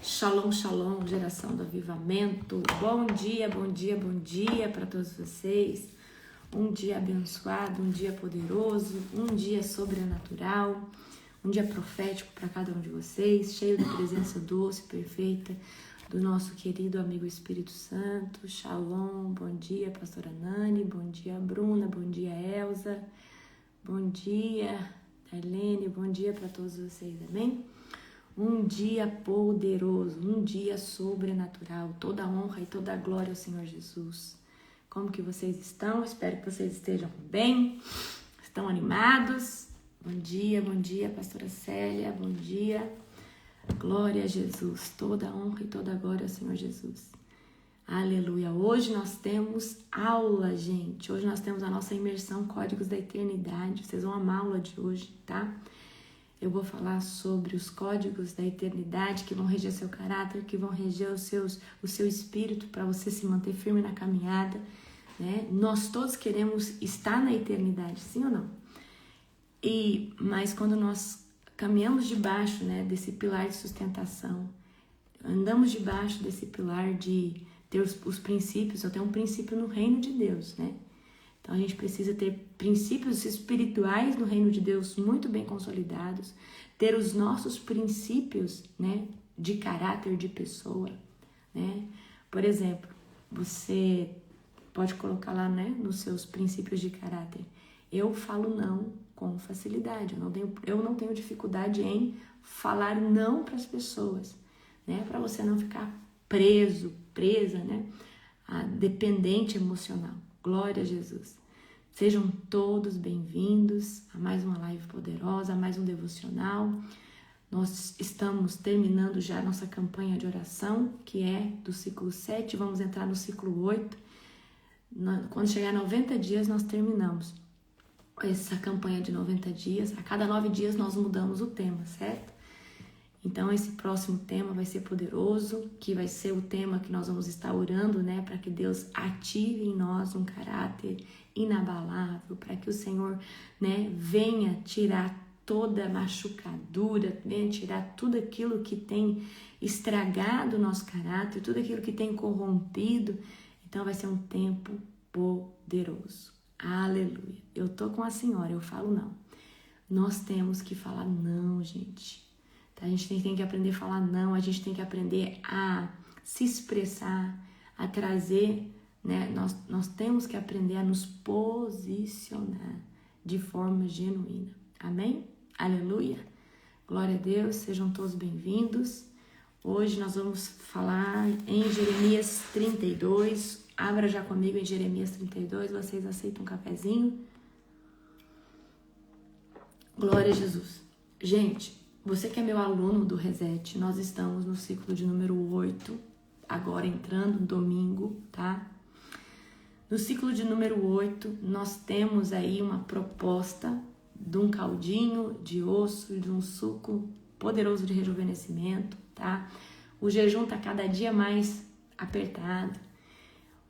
Shalom, shalom, geração do avivamento. Bom dia, bom dia, bom dia para todos vocês. Um dia abençoado, um dia poderoso, um dia sobrenatural, um dia profético para cada um de vocês, cheio da presença doce, perfeita do nosso querido amigo Espírito Santo. Shalom, bom dia, pastora Nani, bom dia, Bruna, bom dia, Elza, bom dia, Darlene, bom dia para todos vocês, amém? Um dia poderoso, um dia sobrenatural, toda a honra e toda a glória ao Senhor Jesus. Como que vocês estão? Espero que vocês estejam bem, estão animados. Bom dia, pastora Célia, bom dia. Glória a Jesus, toda a honra e toda a glória ao Senhor Jesus. Aleluia. Hoje nós temos aula, gente. Hoje nós temos a nossa imersão Códigos da Eternidade. Vocês vão amar a aula de hoje, tá? Eu vou falar sobre os códigos da eternidade que vão reger seu caráter, que vão reger o seu espírito para você se manter firme na caminhada, né? Nós todos queremos estar na eternidade, sim ou não? Mas quando nós caminhamos debaixo, né, desse pilar de sustentação, andamos debaixo desse pilar de ter os princípios, eu tenho um princípio no reino de Deus, né? Então a gente precisa ter princípios espirituais no reino de Deus muito bem consolidados, ter os nossos princípios, né, de caráter de pessoa, né? Por exemplo, você pode colocar lá, né, nos seus princípios de caráter: eu falo não com facilidade, eu não tenho dificuldade em falar não para as pessoas, né? Para você não ficar presa, né, a dependente emocional. Glória a Jesus. Sejam todos bem-vindos a mais uma live poderosa, a mais um devocional. Nós estamos terminando já a nossa campanha de oração, que é do ciclo 7, vamos entrar no ciclo 8. Quando chegar a 90 dias, nós terminamos essa campanha de 90 dias. A cada 9 dias nós mudamos o tema, certo? Então, esse próximo tema vai ser poderoso, que vai ser o tema que nós vamos estar orando, né? Para que Deus ative em nós um caráter inabalável, para que o Senhor, né, venha tirar toda machucadura, venha tirar tudo aquilo que tem estragado o nosso caráter, tudo aquilo que tem corrompido. Então, vai ser um tempo poderoso. Aleluia. Eu tô com a senhora, eu falo não. Nós temos que falar não, gente. A gente tem que aprender a falar não, a gente tem que aprender a se expressar, a trazer, né? Nós temos que aprender a nos posicionar de forma genuína. Amém? Aleluia! Glória a Deus, sejam todos bem-vindos. Hoje nós vamos falar em Jeremias 32. Abra já comigo em Jeremias 32, vocês aceitam um cafezinho? Glória a Jesus. Gente, você que é meu aluno do Reset, nós estamos no ciclo de número 8, agora entrando no domingo, tá? No ciclo de número 8, nós temos aí uma proposta de um caldinho de osso, de um suco poderoso de rejuvenescimento, tá? O jejum tá cada dia mais apertado,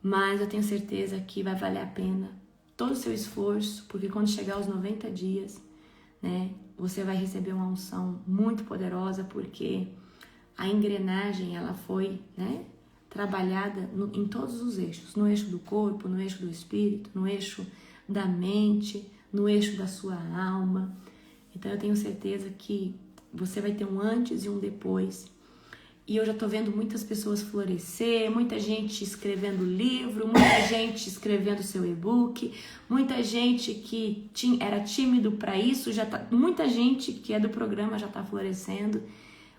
mas eu tenho certeza que vai valer a pena todo o seu esforço, porque quando chegar aos 90 dias, né, você vai receber uma unção muito poderosa, porque a engrenagem, ela foi, né, trabalhada em todos os eixos, no eixo do corpo, no eixo do espírito, no eixo da mente, no eixo da sua alma. Então eu tenho certeza que você vai ter um antes e um depois. E eu já tô vendo muitas pessoas florescer, muita gente escrevendo livro, muita gente escrevendo seu e-book, muita gente que era tímido para isso, muita gente que é do programa já tá florescendo,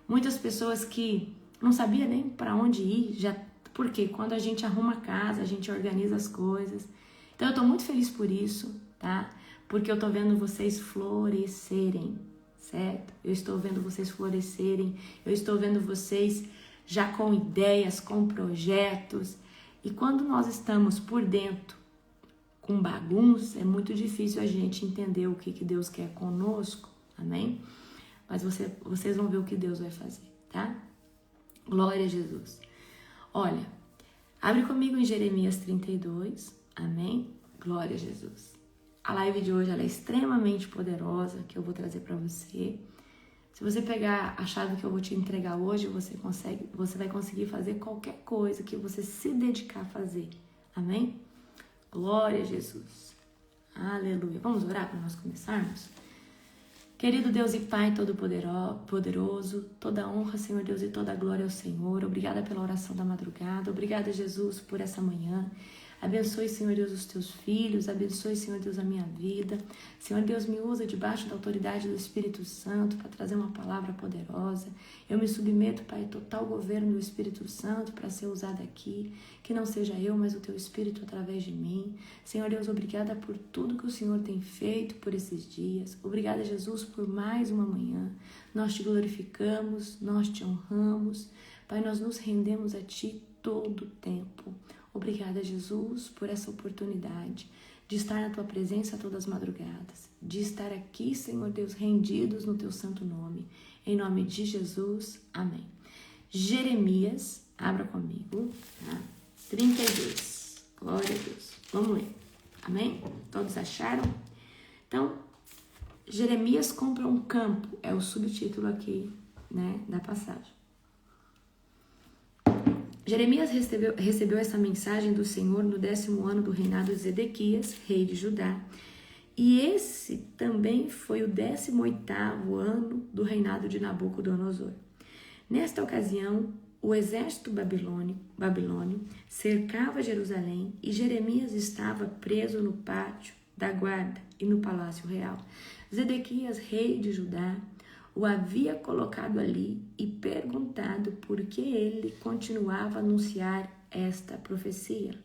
muitas pessoas que não sabia nem para onde ir, porque quando a gente arruma a casa, a gente organiza as coisas. Então eu tô muito feliz por isso, tá? Porque eu tô vendo vocês florescerem. Certo? Eu estou vendo vocês florescerem, eu estou vendo vocês já com ideias, com projetos. E quando nós estamos por dentro com bagunça, é muito difícil a gente entender o que Deus quer conosco, amém? Mas vocês vão ver o que Deus vai fazer, tá? Glória a Jesus. Olha, abre comigo em Jeremias 32, amém? Glória a Jesus. A live de hoje ela é extremamente poderosa, que eu vou trazer para você. Se você pegar a chave que eu vou te entregar hoje, você vai conseguir fazer qualquer coisa que você se dedicar a fazer. Amém? Glória a Jesus. Aleluia. Vamos orar para nós começarmos? Querido Deus e Pai Todo-Poderoso, toda honra, Senhor Deus, e toda glória ao Senhor. Obrigada pela oração da madrugada. Obrigada, Jesus, por essa manhã. Abençoe, Senhor Deus, os teus filhos. Abençoe, Senhor Deus, a minha vida. Senhor Deus, me usa debaixo da autoridade do Espírito Santo para trazer uma palavra poderosa. Eu me submeto, Pai, ao total governo do Espírito Santo para ser usada aqui. Que não seja eu, mas o teu Espírito através de mim. Senhor Deus, obrigada por tudo que o Senhor tem feito por esses dias. Obrigada, Jesus, por mais uma manhã. Nós te glorificamos, nós te honramos. Pai, nós nos rendemos a Ti todo o tempo. Obrigada, Jesus, por essa oportunidade de estar na Tua presença todas as madrugadas, de estar aqui, Senhor Deus, rendidos no Teu santo nome. Em nome de Jesus, amém. Jeremias, abra comigo, tá? 32. Glória a Deus. Vamos ler. Amém? Todos acharam? Então, Jeremias compra um campo, é o subtítulo aqui, né, da passagem. Jeremias recebeu essa mensagem do Senhor no 10º ano do reinado de Zedequias, rei de Judá, e esse também foi o 18º ano do reinado de Nabucodonosor. Nesta ocasião, o exército babilônio cercava Jerusalém e Jeremias estava preso no pátio da guarda e no palácio real. Zedequias, rei de Judá, o havia colocado ali e perguntado por que ele continuava a anunciar esta profecia.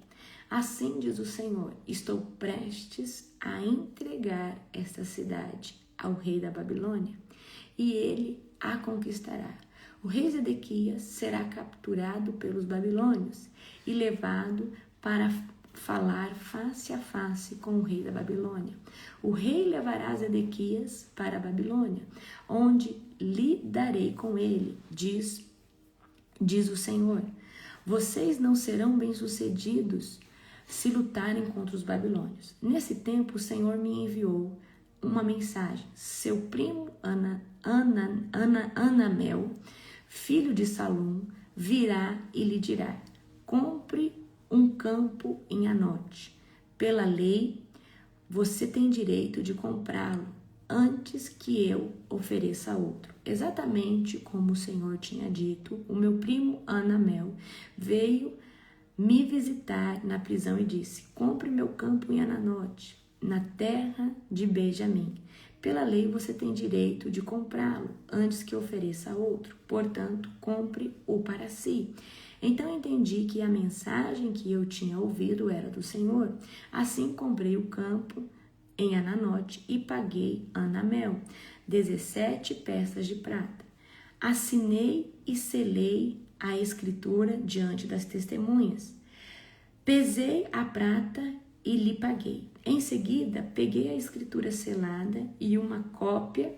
Assim diz o Senhor, estou prestes a entregar esta cidade ao rei da Babilônia, e ele a conquistará. O rei Zedequias será capturado pelos babilônios e levado para falar face a face com o rei da Babilônia. O rei levará Zedequias para a Babilônia, onde lidarei com ele, diz o Senhor. Vocês não serão bem-sucedidos se lutarem contra os babilônios. Nesse tempo, o Senhor me enviou uma mensagem. Seu primo Anamel, filho de Salum, virá e lhe dirá: compre um campo em Anote. Pela lei, você tem direito de comprá-lo antes que eu ofereça outro. Exatamente como o Senhor tinha dito, o meu primo Anamel veio me visitar na prisão e disse: compre meu campo em Ananote, na terra de Benjamim. Pela lei, você tem direito de comprá-lo antes que ofereça outro. Portanto, compre-o para si. Então entendi que a mensagem que eu tinha ouvido era do Senhor. Assim comprei o campo em Ananote e paguei Anamel 17 peças de prata. Assinei e selei a escritura diante das testemunhas. Pesei a prata e lhe paguei. Em seguida, peguei a escritura selada e uma cópia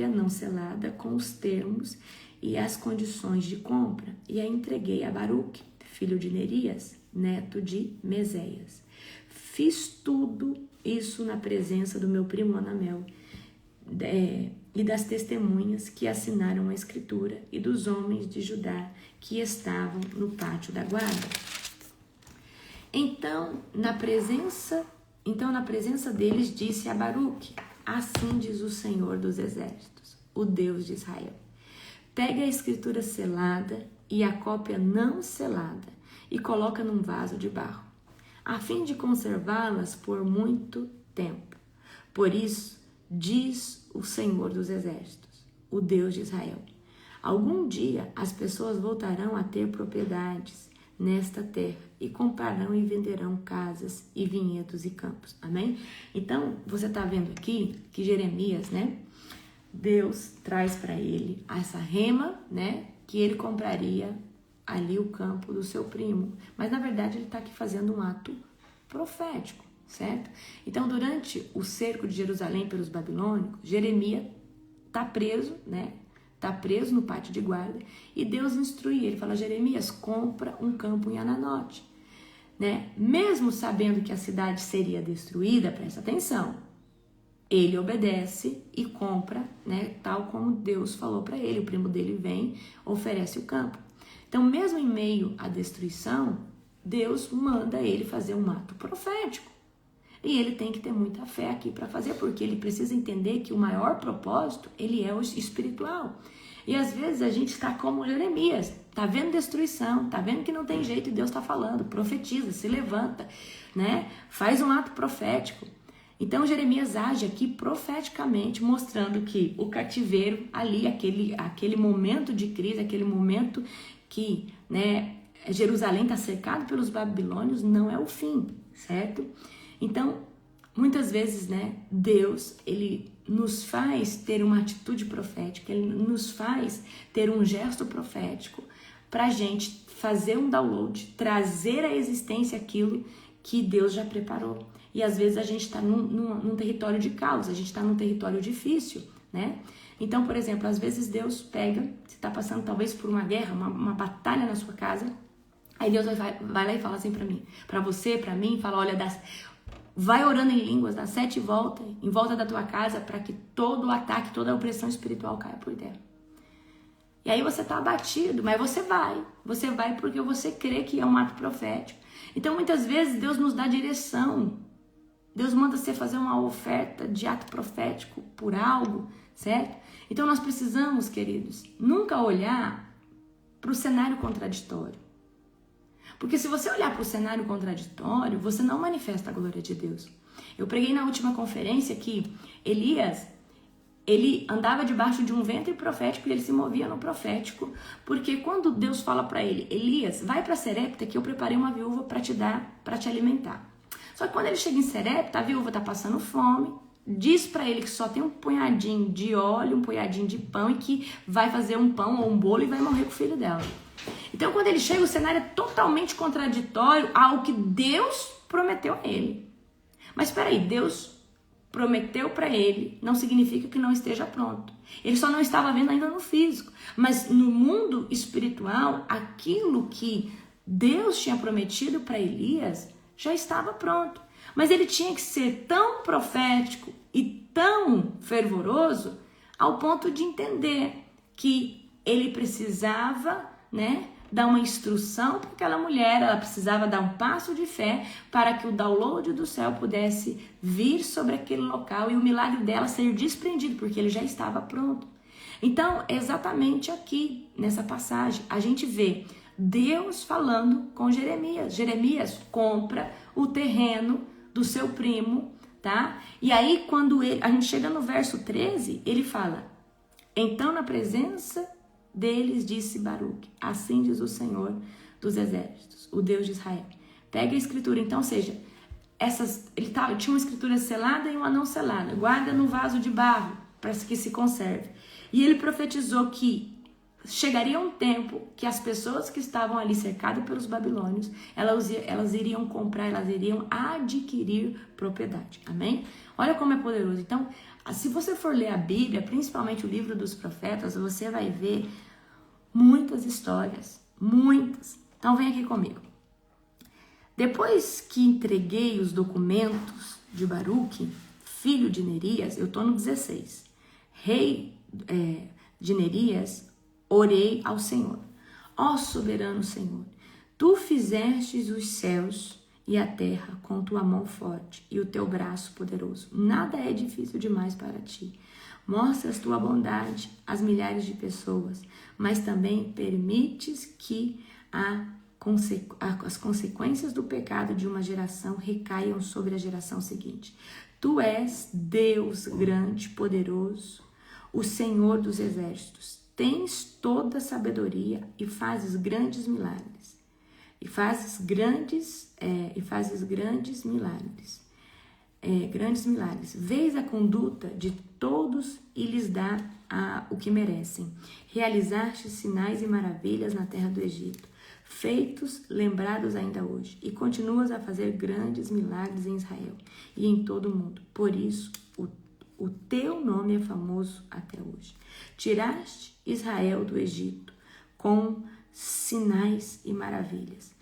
não selada com os termos e as condições de compra, e a entreguei a Baruque, filho de Nerias, neto de Meséias. Fiz tudo isso na presença do meu primo Anamel e das testemunhas que assinaram a escritura e dos homens de Judá que estavam no pátio da guarda. Então, na presença deles, disse a Baruque: assim diz o Senhor dos Exércitos, o Deus de Israel. Pegue a escritura selada e a cópia não selada e coloca num vaso de barro, a fim de conservá-las por muito tempo. Por isso, diz o Senhor dos Exércitos, o Deus de Israel: algum dia as pessoas voltarão a ter propriedades nesta terra e comprarão e venderão casas e vinhedos e campos. Amém? Então, você está vendo aqui que Jeremias, né? Deus traz para ele essa rema, né? Que ele compraria ali o campo do seu primo. Mas, na verdade, ele está aqui fazendo um ato profético, certo? Então, durante o cerco de Jerusalém pelos babilônicos, Jeremias está preso, né? Está preso no pátio de guarda e Deus instrui ele, fala: Jeremias, compra um campo em Ananote, né? Mesmo sabendo que a cidade seria destruída, presta atenção, ele obedece e compra, né, tal como Deus falou para ele. O primo dele vem, oferece o campo. Então, mesmo em meio à destruição, Deus manda ele fazer um ato profético. E ele tem que ter muita fé aqui para fazer, porque ele precisa entender que o maior propósito, ele é o espiritual. E às vezes a gente está como Jeremias, tá vendo destruição, tá vendo que não tem jeito e Deus está falando, profetiza, se levanta, né? Faz um ato profético. Então Jeremias age aqui profeticamente, mostrando que o cativeiro ali, aquele momento de crise, aquele momento que, né, Jerusalém está cercado pelos babilônios, não é o fim, certo? Então, muitas vezes, né, Deus, ele nos faz ter uma atitude profética, ele nos faz ter um gesto profético para a gente fazer um download, trazer à existência aquilo que Deus já preparou. E às vezes a gente está num território de caos, a gente está num território difícil, né? Então, por exemplo, às vezes Deus pega, você está passando talvez por uma guerra, uma batalha na sua casa, aí Deus vai lá e fala assim para mim, para você, para mim, fala, olha, vai orando em línguas, dá 7 voltas em volta da tua casa para que todo o ataque, toda a opressão espiritual caia por terra. E aí você tá abatido, mas você vai porque você crê que é um ato profético. Então muitas vezes Deus nos dá direção, Deus manda você fazer uma oferta de ato profético por algo, certo? Então nós precisamos, queridos, nunca olhar para o cenário contraditório. Porque se você olhar para o cenário contraditório, você não manifesta a glória de Deus. Eu preguei na última conferência que Elias, ele andava debaixo de um ventre profético e ele se movia no profético, porque quando Deus fala para ele, Elias, vai para Serepta que eu preparei uma viúva para te dar, para te alimentar. Só que quando ele chega em Serepta, a viúva está passando fome, diz para ele que só tem um punhadinho de óleo, um punhadinho de pão e que vai fazer um pão ou um bolo e vai morrer com o filho dela. Então, quando ele chega, o cenário é totalmente contraditório ao que Deus prometeu a ele. Mas espera aí, Deus prometeu para ele, não significa que não esteja pronto. Ele só não estava vendo ainda no físico. Mas no mundo espiritual, aquilo que Deus tinha prometido para Elias já estava pronto. Mas ele tinha que ser tão profético e tão fervoroso ao ponto de entender que ele precisava, né, dar uma instrução para aquela mulher, ela precisava dar um passo de fé para que o download do céu pudesse vir sobre aquele local e o milagre dela ser desprendido, porque ele já estava pronto. Então, exatamente aqui, nessa passagem, a gente vê Deus falando com Jeremias. Jeremias compra o terreno do seu primo, tá? E aí, quando a gente chega no verso 13, ele fala, então na presença deles disse Baruque, assim diz o Senhor dos exércitos, o Deus de Israel. Pega a escritura, então, ou seja, tinha uma escritura selada e uma não selada, guarda no vaso de barro, para que se conserve. E ele profetizou que chegaria um tempo que as pessoas que estavam ali cercadas pelos babilônios, elas iriam comprar, elas iriam adquirir propriedade. Amém? Olha como é poderoso. Então, se você for ler a Bíblia, principalmente o livro dos profetas, você vai ver muitas histórias, muitas. Então, vem aqui comigo. Depois que entreguei os documentos de Baruque, filho de Nerias, eu estou no 16, rei de Nerias, orei ao Senhor. Ó soberano Senhor, tu fizestes os céus e a terra com tua mão forte e o teu braço poderoso. Nada é difícil demais para ti. Mostras tua bondade às milhares de pessoas, mas também permites que as consequências do pecado de uma geração recaiam sobre a geração seguinte. Tu és Deus grande, poderoso, o Senhor dos exércitos. Tens toda a sabedoria e fazes grandes milagres. E fazes grandes milagres. Grandes milagres. Vês a conduta de todos e lhes dá o que merecem. Realizaste sinais e maravilhas na terra do Egito, feitos, lembrados ainda hoje, e continuas a fazer grandes milagres em Israel e em todo o mundo. Por isso, o teu nome é famoso até hoje. Tiraste Israel do Egito com sinais e maravilhas,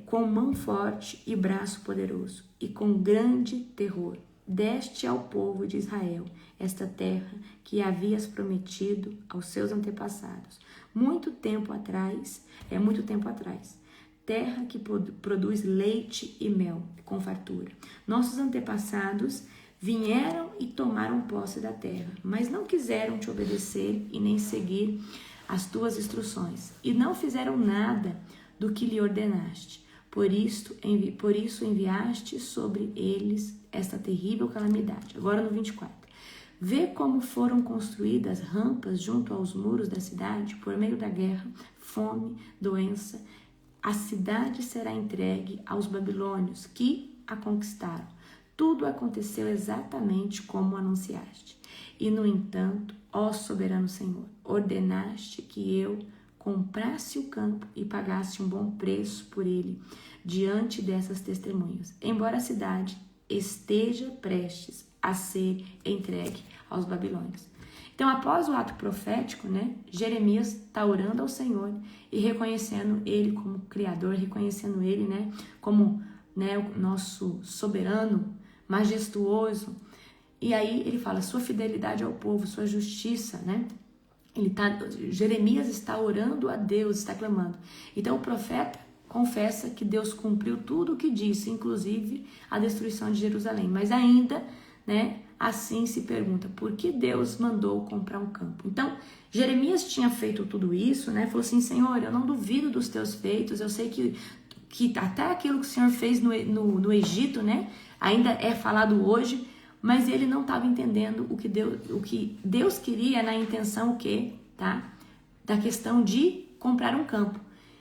com mão forte e braço poderoso, e com grande terror. deste ao povo de Israel esta terra que havias prometido aos seus antepassados. Muito tempo atrás, terra que produz leite e mel com fartura. Nossos antepassados vieram e tomaram posse da terra, mas não quiseram te obedecer e nem seguir as tuas instruções, e não fizeram nada do que lhe ordenaste. Por isso enviaste sobre eles esta terrível calamidade. Agora no 24. Vê como foram construídas rampas junto aos muros da cidade, por meio da guerra, fome, doença. A cidade será entregue aos babilônios, que a conquistaram. Tudo aconteceu exatamente como anunciaste. E, no entanto, ó soberano Senhor, ordenaste que eu comprasse o campo e pagasse um bom preço por ele diante dessas testemunhas, embora a cidade esteja prestes a ser entregue aos babilônios. Então, após o ato profético, Jeremias está orando ao Senhor e reconhecendo ele como Criador, reconhecendo ele, como o nosso soberano, majestuoso. E aí ele fala, sua fidelidade ao povo, sua justiça, Jeremias está orando a Deus, está clamando. Então o profeta confessa que Deus cumpriu tudo o que disse, inclusive a destruição de Jerusalém. Mas ainda, assim se pergunta, por que Deus mandou comprar um campo? Então, Jeremias tinha feito tudo isso, falou assim, Senhor, eu não duvido dos teus feitos, eu sei que até aquilo que o Senhor fez no Egito, ainda é falado hoje, mas ele não estava entendendo o que Deus queria na intenção da questão de comprar um campo.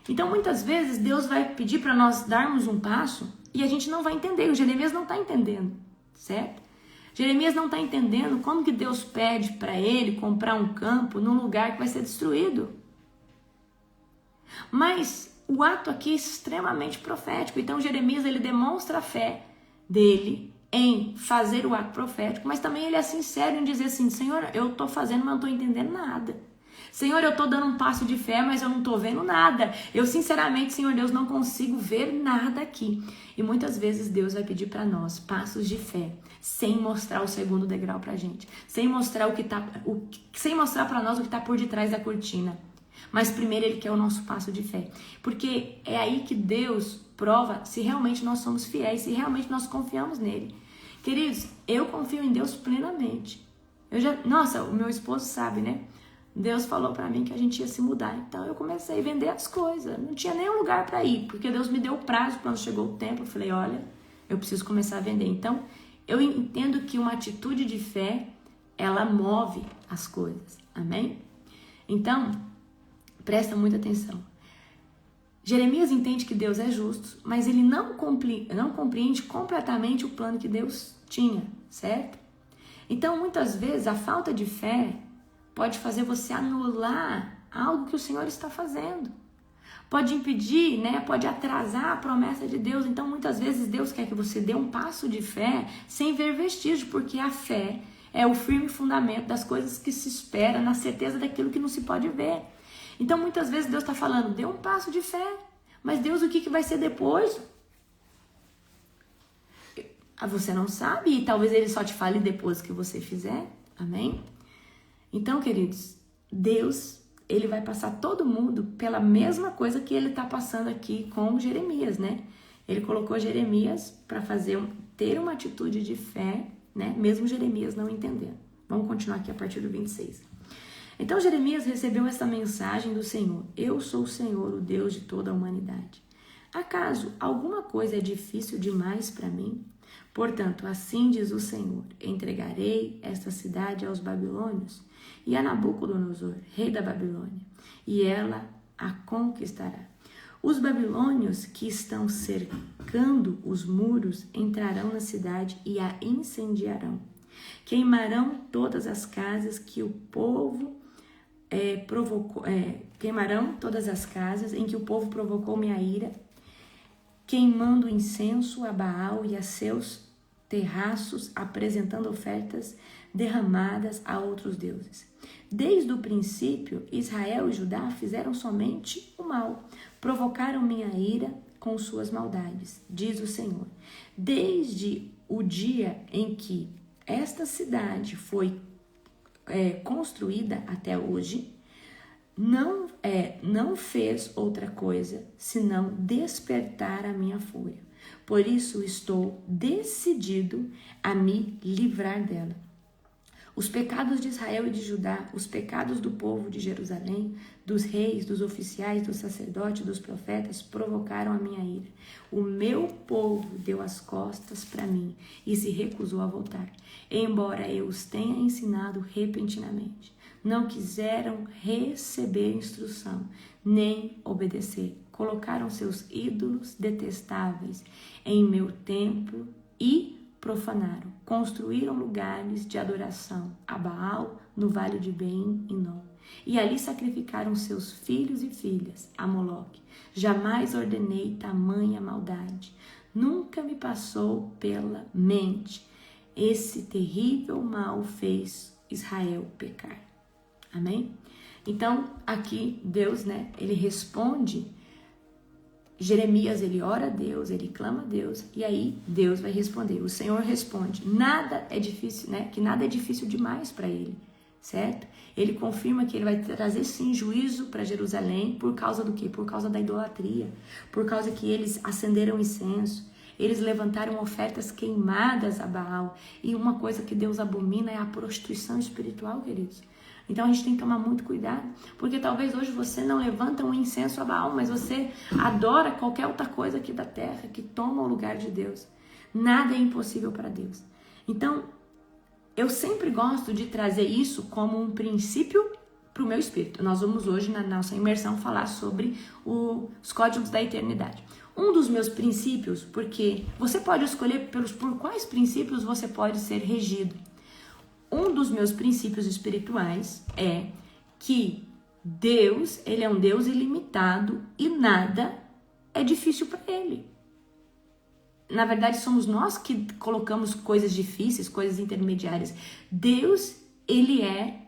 Então, muitas vezes, Deus vai pedir para nós darmos um passo e a gente não vai entender. O Jeremias não está entendendo, certo? Jeremias não está entendendo como que Deus pede para ele comprar um campo num lugar que vai ser destruído. Mas o ato aqui é extremamente profético. Então, Jeremias ele demonstra a fé dele em fazer o ato profético, mas também ele é sincero em dizer assim, Senhor, eu estou fazendo, mas não estou entendendo nada. Senhor, eu estou dando um passo de fé, mas eu não estou vendo nada. Eu, sinceramente, Senhor Deus, não consigo ver nada aqui. E muitas vezes Deus vai pedir para nós passos de fé, sem mostrar o segundo degrau para a gente, sem mostrar sem mostrar para nós o que está por detrás da cortina. Mas primeiro Ele quer o nosso passo de fé, porque é aí que Deus prova se realmente nós somos fiéis, se realmente nós confiamos nele. Queridos, eu confio em Deus plenamente. Nossa, o meu esposo sabe, Deus falou para mim que a gente ia se mudar, então eu comecei a vender as coisas, não tinha nenhum lugar para ir, porque Deus me deu o prazo. Quando chegou o tempo, eu falei, olha, eu preciso começar a vender. Então, eu entendo que uma atitude de fé, ela move as coisas, amém? Então, presta muita atenção. Jeremias entende que Deus é justo, mas ele não compreende completamente o plano que Deus tinha, certo? Então, muitas vezes, a falta de fé pode fazer você anular algo que o Senhor está fazendo. Pode impedir, pode atrasar a promessa de Deus. Então, muitas vezes, Deus quer que você dê um passo de fé sem ver vestígio, porque a fé é o firme fundamento das coisas que se espera, na certeza daquilo que não se pode ver. Então, muitas vezes, Deus está falando, dê um passo de fé. Mas, Deus, o que vai ser depois? Você não sabe, e talvez Ele só te fale depois que você fizer. Amém? Então, queridos, Deus, Ele vai passar todo mundo pela mesma coisa que Ele está passando aqui com Jeremias, Ele colocou Jeremias para ter uma atitude de fé, mesmo Jeremias não entendendo. Vamos continuar aqui a partir do 26. Então, Jeremias recebeu essa mensagem do Senhor. Eu sou o Senhor, o Deus de toda a humanidade. Acaso alguma coisa é difícil demais para mim? Portanto, assim diz o Senhor, entregarei esta cidade aos babilônios e a Nabucodonosor, rei da Babilônia, e ela a conquistará. Os babilônios que estão cercando os muros entrarão na cidade e a incendiarão. Queimarão todas as casas que o povo queimarão todas as casas em que o povo provocou minha ira, queimando incenso a Baal e a seus terraços, apresentando ofertas derramadas a outros deuses. Desde o princípio, Israel e Judá fizeram somente o mal, provocaram minha ira com suas maldades, diz o Senhor. Desde o dia em que esta cidade foi construída até hoje, não fez outra coisa senão despertar a minha fúria. Por isso estou decidido a me livrar dela. Os pecados de Israel e de Judá, os pecados do povo de Jerusalém, dos reis, dos oficiais, dos sacerdotes, dos profetas, provocaram a minha ira. O meu povo deu as costas para mim e se recusou a voltar, embora eu os tenha ensinado repentinamente. Não quiseram receber instrução, nem obedecer. Colocaram seus ídolos detestáveis em meu templo e profanaram. Construíram lugares de adoração a Baal no vale de Ben-Hinom. E ali sacrificaram seus filhos e filhas a Moloque. Jamais ordenei tamanha maldade. Nunca me passou pela mente. Esse terrível mal fez Israel pecar. Amém? Então, aqui Deus, ele responde. Jeremias, ele ora a Deus, ele clama a Deus, e aí Deus vai responder. O Senhor responde. Nada é difícil, que nada é difícil demais para ele, certo? Ele confirma que ele vai trazer sim juízo para Jerusalém por causa do quê? Por causa da idolatria, por causa que eles acenderam incenso. Eles levantaram ofertas queimadas a Baal. E uma coisa que Deus abomina é a prostituição espiritual, queridos. Então a gente tem que tomar muito cuidado, porque talvez hoje você não levanta um incenso a Baal, mas você adora qualquer outra coisa aqui da terra que toma o lugar de Deus. Nada é impossível para Deus. Então, eu sempre gosto de trazer isso como um princípio para o meu espírito. Nós vamos hoje, na nossa imersão, falar sobre os códigos da eternidade. Um dos meus princípios, porque você pode escolher por quais princípios você pode ser regido. Um dos meus princípios espirituais é que Deus, ele é um Deus ilimitado e nada é difícil para ele. Na verdade, somos nós que colocamos coisas difíceis, coisas intermediárias. Deus, ele é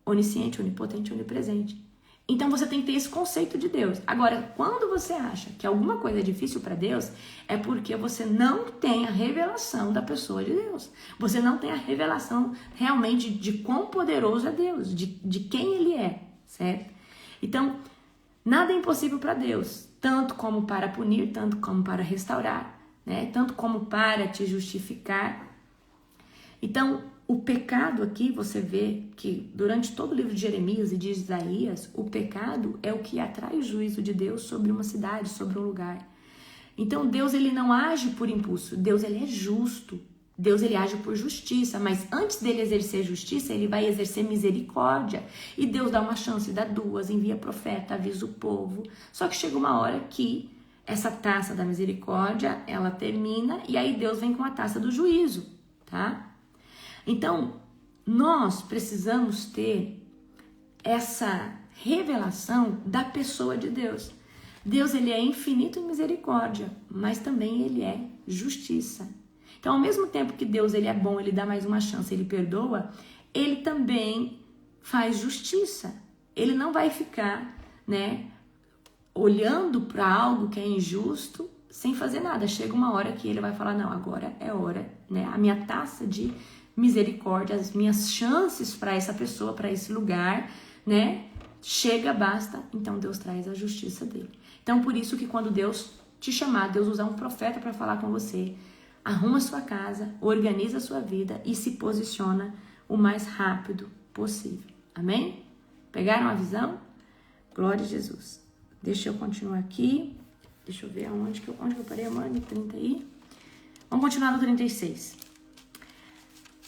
onisciente, onipotente, onipresente. Então você tem que ter esse conceito de Deus. Agora, quando você acha que alguma coisa é difícil para Deus, é porque você não tem a revelação da pessoa de Deus. Você não tem a revelação realmente de quão poderoso é Deus, de quem ele é, certo? Então, nada é impossível para Deus, tanto como para punir, tanto como para restaurar, tanto como para te justificar. Então, o pecado aqui, você vê que durante todo o livro de Jeremias e de Isaías, o pecado é o que atrai o juízo de Deus sobre uma cidade, sobre um lugar. Então Deus, ele não age por impulso, Deus, ele é justo, Deus, ele age por justiça, mas antes dele exercer justiça, ele vai exercer misericórdia. E Deus dá uma chance, dá duas, envia profeta, avisa o povo. Só que chega uma hora que essa taça da misericórdia, ela termina e aí Deus vem com a taça do juízo, tá? Então, nós precisamos ter essa revelação da pessoa de Deus. Deus, ele é infinito em misericórdia, mas também ele é justiça. Então, ao mesmo tempo que Deus, ele é bom, ele dá mais uma chance, ele perdoa, ele também faz justiça. Ele não vai ficar, olhando para algo que é injusto sem fazer nada. Chega uma hora que ele vai falar, não, agora é hora, a minha taça de misericórdia, as minhas chances para essa pessoa, para esse lugar, chega, basta, então Deus traz a justiça dele. Então, por isso que quando Deus te chamar, Deus usar um profeta para falar com você, arruma sua casa, organiza a sua vida e se posiciona o mais rápido possível. Amém? Pegaram a visão? Glória a Jesus. Deixa eu continuar aqui. Deixa eu ver onde que eu parei, amor, no 30 aí. Vamos continuar no 36.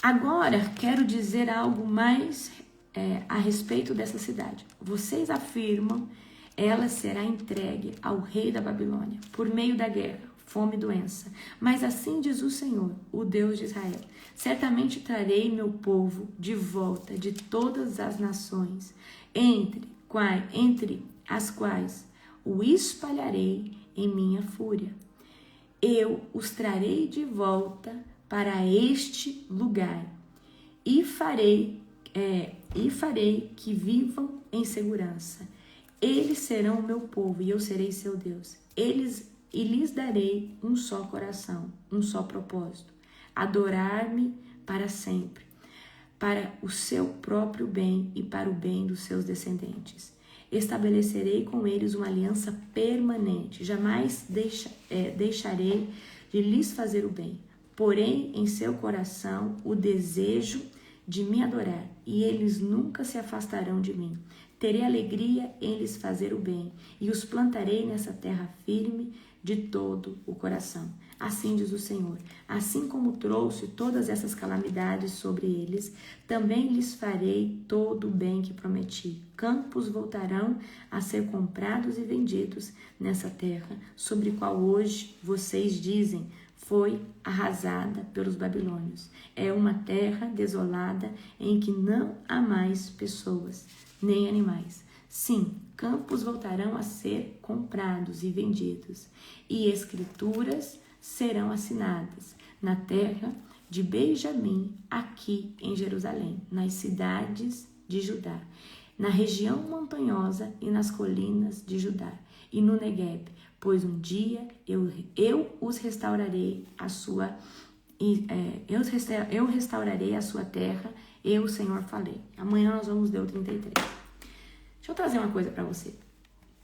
Agora, quero dizer algo mais a respeito dessa cidade. Vocês afirmam, ela será entregue ao rei da Babilônia, por meio da guerra, fome e doença. Mas assim diz o Senhor, o Deus de Israel: certamente trarei meu povo de volta de todas as nações, entre as quais o espalharei em minha fúria. Eu os trarei de volta para este lugar e farei que vivam em segurança. Eles serão o meu povo e eu serei seu Deus. E lhes darei um só coração, um só propósito. adorar-me para sempre, para o seu próprio bem e para o bem dos seus descendentes. Estabelecerei com eles uma aliança permanente, jamais deixarei de lhes fazer o bem. Porém, em seu coração o desejo de me adorar, e eles nunca se afastarão de mim. Terei alegria em lhes fazer o bem, e os plantarei nessa terra firme de todo o coração. Assim diz o Senhor, assim como trouxe todas essas calamidades sobre eles, também lhes farei todo o bem que prometi. Campos voltarão a ser comprados e vendidos nessa terra, sobre qual hoje vocês dizem, foi arrasada pelos babilônios. É uma terra desolada em que não há mais pessoas, nem animais. Sim, campos voltarão a ser comprados e vendidos, e escrituras serão assinadas na terra de Benjamim, aqui em Jerusalém, nas cidades de Judá, na região montanhosa e nas colinas de Judá, e no Negueb, pois um dia eu os restaurarei a sua eu restaurarei a sua terra, eu, o Senhor, falei. Amanhã nós vamos ler o 33. Deixa eu trazer uma coisa para você.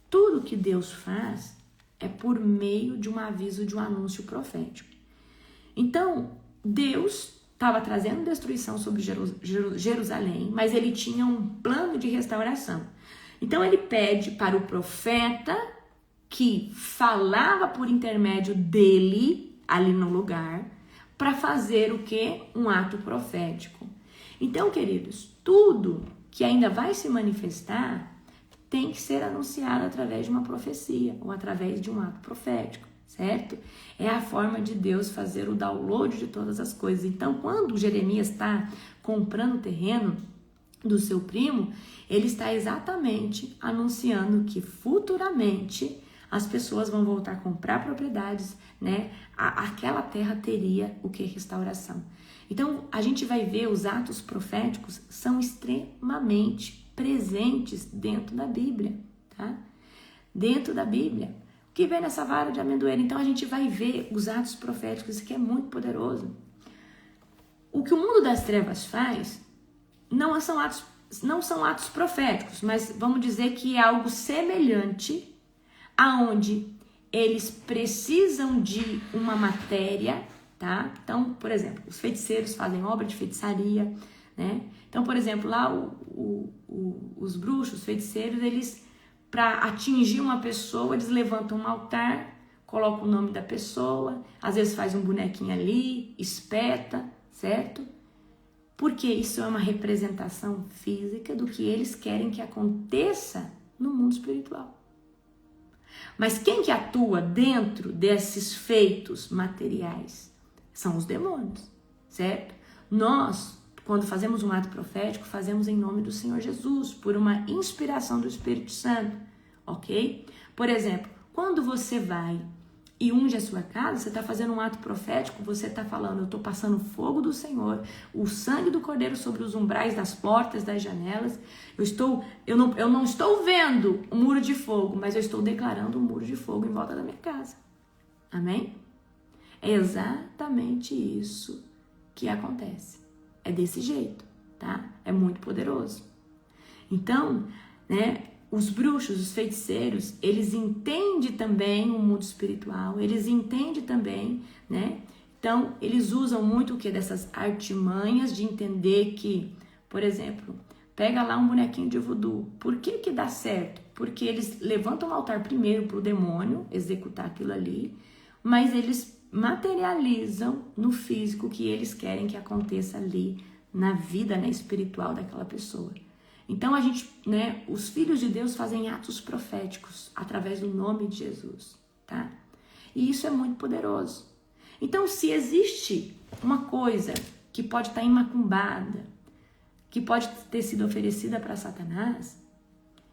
Tudo que Deus faz é por meio de um aviso, de um anúncio profético. Então, Deus estava trazendo destruição sobre Jerusalém, mas ele tinha um plano de restauração. Então, ele pede para o profeta que falava por intermédio dele, ali no lugar, para fazer o quê? Um ato profético. Então, queridos, tudo que ainda vai se manifestar tem que ser anunciado através de uma profecia ou através de um ato profético, certo? É a forma de Deus fazer o download de todas as coisas. Então, quando Jeremias está comprando o terreno do seu primo, ele está exatamente anunciando que futuramente as pessoas vão voltar a comprar propriedades, né? Aquela terra teria o que? Restauração. Então, a gente vai ver os atos proféticos são extremamente presentes dentro da Bíblia, tá? Dentro da Bíblia. O que vem nessa vara de amendoeira? Então, a gente vai ver os atos proféticos, isso aqui é muito poderoso. O que o mundo das trevas faz não são atos proféticos, mas vamos dizer que é algo semelhante, aonde eles precisam de uma matéria, tá? Então, por exemplo, os feiticeiros fazem obra de feitiçaria, né? Então, por exemplo, lá os bruxos, os feiticeiros, eles, para atingir uma pessoa, eles levantam um altar, colocam o nome da pessoa, às vezes faz um bonequinho ali, espeta, certo? Porque isso é uma representação física do que eles querem que aconteça no mundo espiritual. Mas quem que atua dentro desses feitos materiais? São os demônios, certo? Nós, quando fazemos um ato profético, fazemos em nome do Senhor Jesus, por uma inspiração do Espírito Santo, ok? Por exemplo, quando você vai e unge a sua casa, você está fazendo um ato profético, você está falando, eu estou passando o fogo do Senhor, o sangue do Cordeiro sobre os umbrais das portas, das janelas, eu não estou vendo um muro de fogo, mas eu estou declarando um muro de fogo em volta da minha casa. Amém? É exatamente isso que acontece. É desse jeito, tá? É muito poderoso. Então, né? Os bruxos, os feiticeiros, eles entendem também o mundo espiritual, eles entendem também, né? Então, eles usam muito o que? Dessas artimanhas de entender que, por exemplo, pega lá um bonequinho de voodoo. Por que dá certo? Porque eles levantam o altar primeiro para o demônio executar aquilo ali, mas eles materializam no físico o que eles querem que aconteça ali na vida, né, espiritual daquela pessoa. Então, a gente, né, os filhos de Deus fazem atos proféticos através do nome de Jesus, tá? E isso é muito poderoso. Então, se existe uma coisa que pode estar imacumbada, que pode ter sido oferecida para Satanás,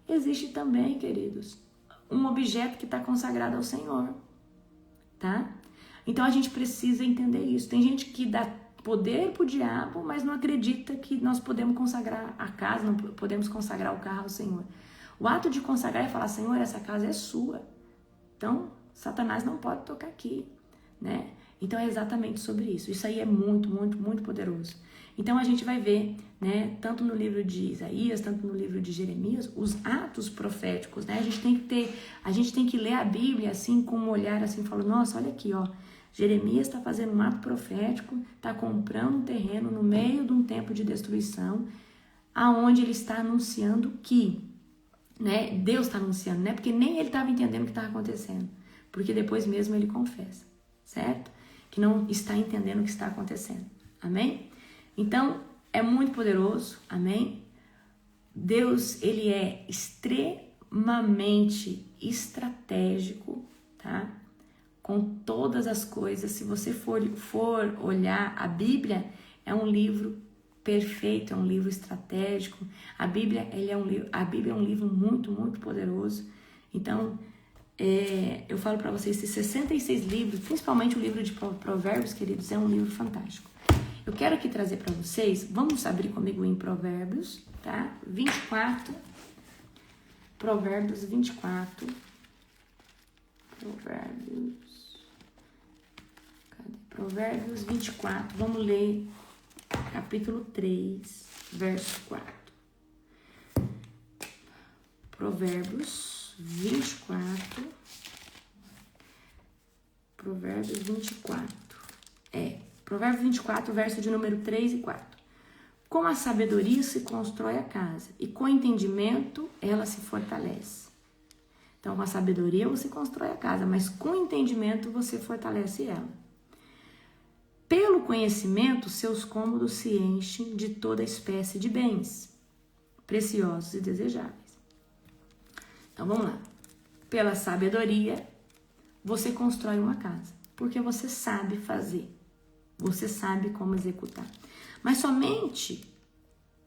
existe também, queridos, um objeto que está consagrado ao Senhor, tá? Então, a gente precisa entender isso. Tem gente que dá poder para o diabo, mas não acredita que nós podemos consagrar a casa, não podemos consagrar o carro ao Senhor. O ato de consagrar é falar, Senhor, essa casa é sua. Então, Satanás não pode tocar aqui, né? Então é exatamente sobre isso. Isso aí é muito, muito, muito poderoso. Então a gente vai ver, né, tanto no livro de Isaías, tanto no livro de Jeremias, os atos proféticos, né? A gente tem que ler a Bíblia assim com um olhar assim, falando, nossa, olha aqui, ó, Jeremias está fazendo um ato profético, está comprando um terreno no meio de um tempo de destruição, aonde ele está anunciando que, né, Deus está anunciando, né? Porque nem ele estava entendendo o que estava acontecendo, porque depois mesmo ele confessa, certo? Que não está entendendo o que está acontecendo. Amém? Então, é muito poderoso, amém? Deus, ele é extremamente estratégico, tá? Com todas as coisas. Se você for olhar, a Bíblia é um livro perfeito, é um livro estratégico. A Bíblia é um livro muito, muito poderoso. Então, eu falo para vocês, esses 66 livros, principalmente o livro de Provérbios, queridos, é um livro fantástico. Eu quero aqui trazer para vocês, vamos abrir comigo em Provérbios, tá? 24. Provérbios 24. Provérbios 24. Vamos ler capítulo 3, verso 4. Provérbios 24. Provérbios 24. Provérbios 24, verso de número 3 e 4. Com a sabedoria se constrói a casa, e com entendimento ela se fortalece. Então, com a sabedoria você constrói a casa, mas com entendimento você fortalece ela. Pelo conhecimento, seus cômodos se enchem de toda espécie de bens, preciosos e desejáveis. Então, vamos lá. Pela sabedoria, você constrói uma casa, porque você sabe fazer. Você sabe como executar. Mas somente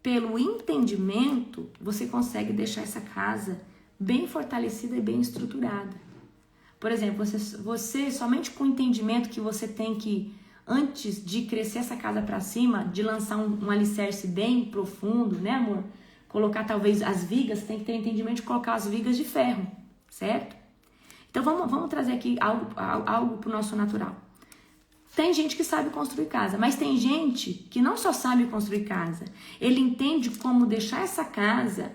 pelo entendimento você consegue deixar essa casa bem fortalecida e bem estruturada. Por exemplo, você somente com o entendimento que você tem que, antes de crescer essa casa para cima, de lançar um alicerce bem profundo, né, amor? Colocar talvez as vigas, tem que ter entendimento de colocar as vigas de ferro, certo? Então vamos trazer aqui algo para o nosso natural. Tem gente que sabe construir casa, mas tem gente que não só sabe construir casa, ele entende como deixar essa casa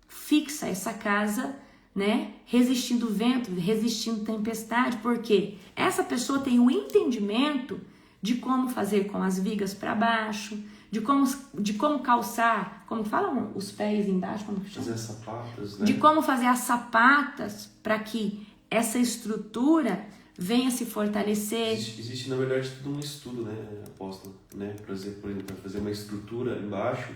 fixa, essa casa, né, resistindo vento, resistindo tempestade, porque essa pessoa tem o entendimento de como fazer com as vigas para baixo, de como calçar, como falam os pés embaixo, como chama? Fazer sapatas, né? De como fazer as sapatas para que essa estrutura venha se fortalecer. Existe, na verdade, tudo um estudo, né, apóstolo? Né? Por exemplo, para fazer uma estrutura embaixo,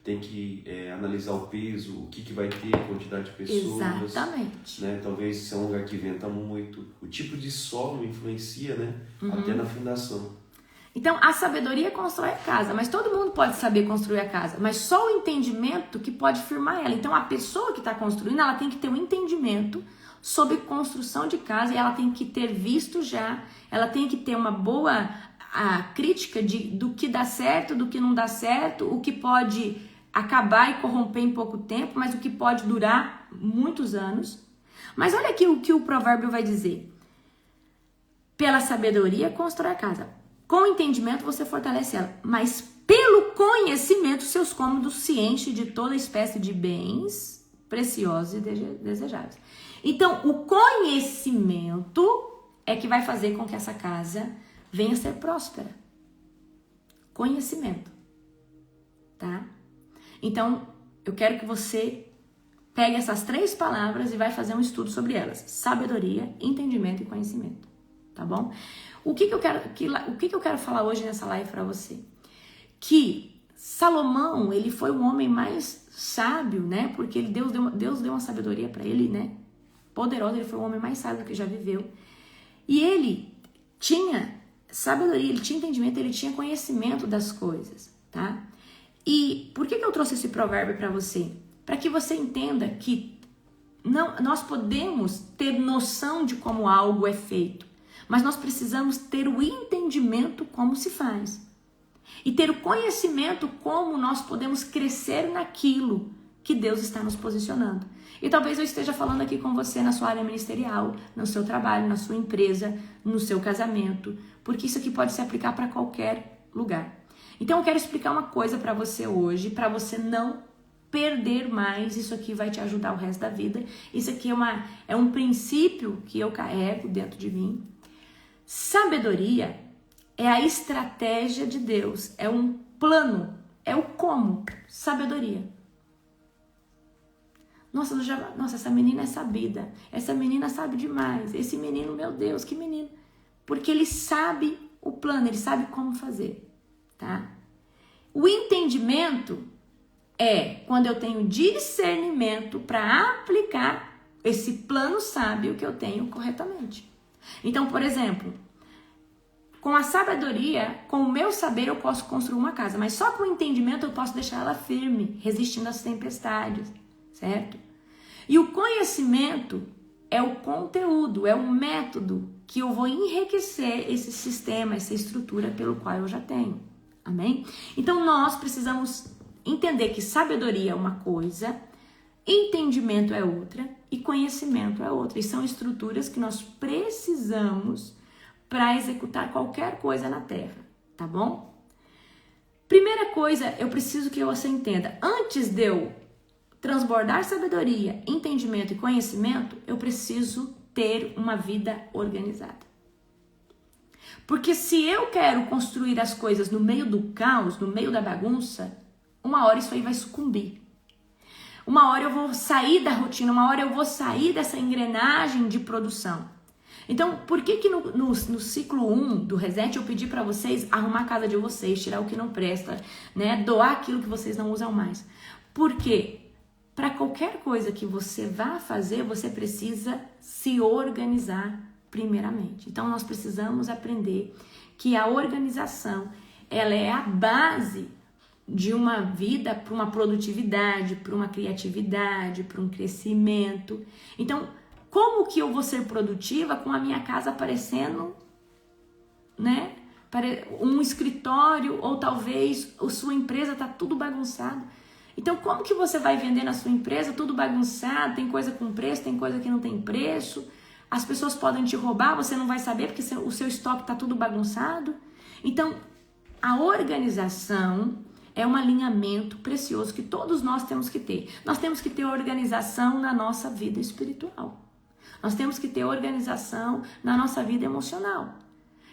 tem que analisar o peso, o que vai ter, a quantidade de pessoas. Exatamente. Né? Talvez se é um lugar que venta muito. O tipo de solo influencia, né? Até na fundação. Então, a sabedoria constrói a casa, mas todo mundo pode saber construir a casa, mas só o entendimento que pode firmar ela. Então, a pessoa que está construindo, ela tem que ter um entendimento sobre construção de casa, e ela tem que ter visto já, ela tem que ter uma boa crítica do que dá certo, do que não dá certo, o que pode acabar e corromper em pouco tempo, mas o que pode durar muitos anos. Mas olha aqui o que o provérbio vai dizer. Pela sabedoria constrói a casa, com o entendimento você fortalece ela, mas pelo conhecimento seus cômodos se enchem de toda espécie de bens preciosos e desejáveis. Então, o conhecimento é que vai fazer com que essa casa venha a ser próspera. Conhecimento, tá? Então, eu quero que você pegue essas 3 palavras e vai fazer um estudo sobre elas. Sabedoria, entendimento e conhecimento, tá bom? O que eu quero falar hoje nessa live para você? Que Salomão, ele foi o homem mais sábio, né? Porque Deus deu uma sabedoria para ele, né? Poderosa, ele foi o homem mais sábio que já viveu. E ele tinha sabedoria, ele tinha entendimento, ele tinha conhecimento das coisas, tá? E por que eu trouxe esse provérbio para você? Para que você entenda que nós podemos ter noção de como algo é feito, mas nós precisamos ter o entendimento como se faz. E ter o conhecimento como nós podemos crescer naquilo que Deus está nos posicionando. E talvez eu esteja falando aqui com você na sua área ministerial, no seu trabalho, na sua empresa, no seu casamento, porque isso aqui pode se aplicar para qualquer lugar. Então eu quero explicar uma coisa para você hoje, para você não perder mais. Isso aqui vai te ajudar o resto da vida. Isso aqui é um princípio que eu carrego dentro de mim. Sabedoria é a estratégia de Deus, é um plano, é o como. Sabedoria. Nossa, essa menina é sabida, essa menina sabe demais, esse menino, meu Deus, que menino. Porque ele sabe o plano, ele sabe como fazer, tá? O entendimento é quando eu tenho discernimento para aplicar esse plano sábio que eu tenho corretamente. Então, por exemplo, com a sabedoria, com o meu saber eu posso construir uma casa, mas só com o entendimento eu posso deixar ela firme, resistindo às tempestades, certo? E o conhecimento é o conteúdo, é o método que eu vou enriquecer esse sistema, essa estrutura pelo qual eu já tenho, amém? Então nós precisamos entender que sabedoria é uma coisa, entendimento é outra e conhecimento é outra. E são estruturas que nós precisamos para executar qualquer coisa na Terra, tá bom? Primeira coisa, eu preciso que você entenda. Antes de eu transbordar sabedoria, entendimento e conhecimento, eu preciso ter uma vida organizada. Porque se eu quero construir as coisas no meio do caos, no meio da bagunça, uma hora isso aí vai sucumbir. Uma hora eu vou sair da rotina, uma hora eu vou sair dessa engrenagem de produção. Então, por que no ciclo 1 do Reset eu pedi para vocês arrumar a casa de vocês, tirar o que não presta, né? Doar aquilo que vocês não usam mais? Porque para qualquer coisa que você vá fazer, você precisa se organizar primeiramente. Então, nós precisamos aprender que a organização, ela é a base de uma vida para uma produtividade, para uma criatividade, para um crescimento. Então, como que eu vou ser produtiva com a minha casa parecendo, né, um escritório, ou talvez a sua empresa tá tudo bagunçado? Então, como que você vai vender na sua empresa tudo bagunçado, tem coisa com preço, tem coisa que não tem preço, as pessoas podem te roubar, você não vai saber porque o seu estoque tá tudo bagunçado? Então, a organização é um alinhamento precioso que todos nós temos que ter. Nós temos que ter organização na nossa vida espiritual. Nós temos que ter organização na nossa vida emocional.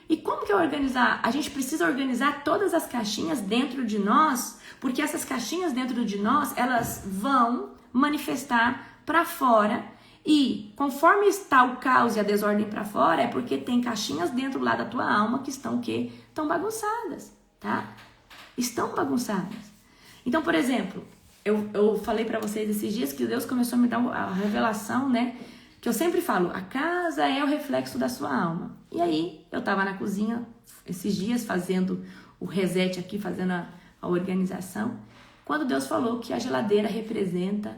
E como que é organizar? A gente precisa organizar todas as caixinhas dentro de nós, porque essas caixinhas dentro de nós, elas vão manifestar para fora. E conforme está o caos e a desordem para fora, é porque tem caixinhas dentro lá da tua alma que estão o quê? Estão bagunçadas, tá? Estão bagunçadas. Então, por exemplo, eu falei para vocês esses dias que Deus começou a me dar a revelação, né? Que eu sempre falo, a casa é o reflexo da sua alma. E aí, eu tava na cozinha esses dias fazendo o reset aqui, fazendo a organização, quando Deus falou que a geladeira representa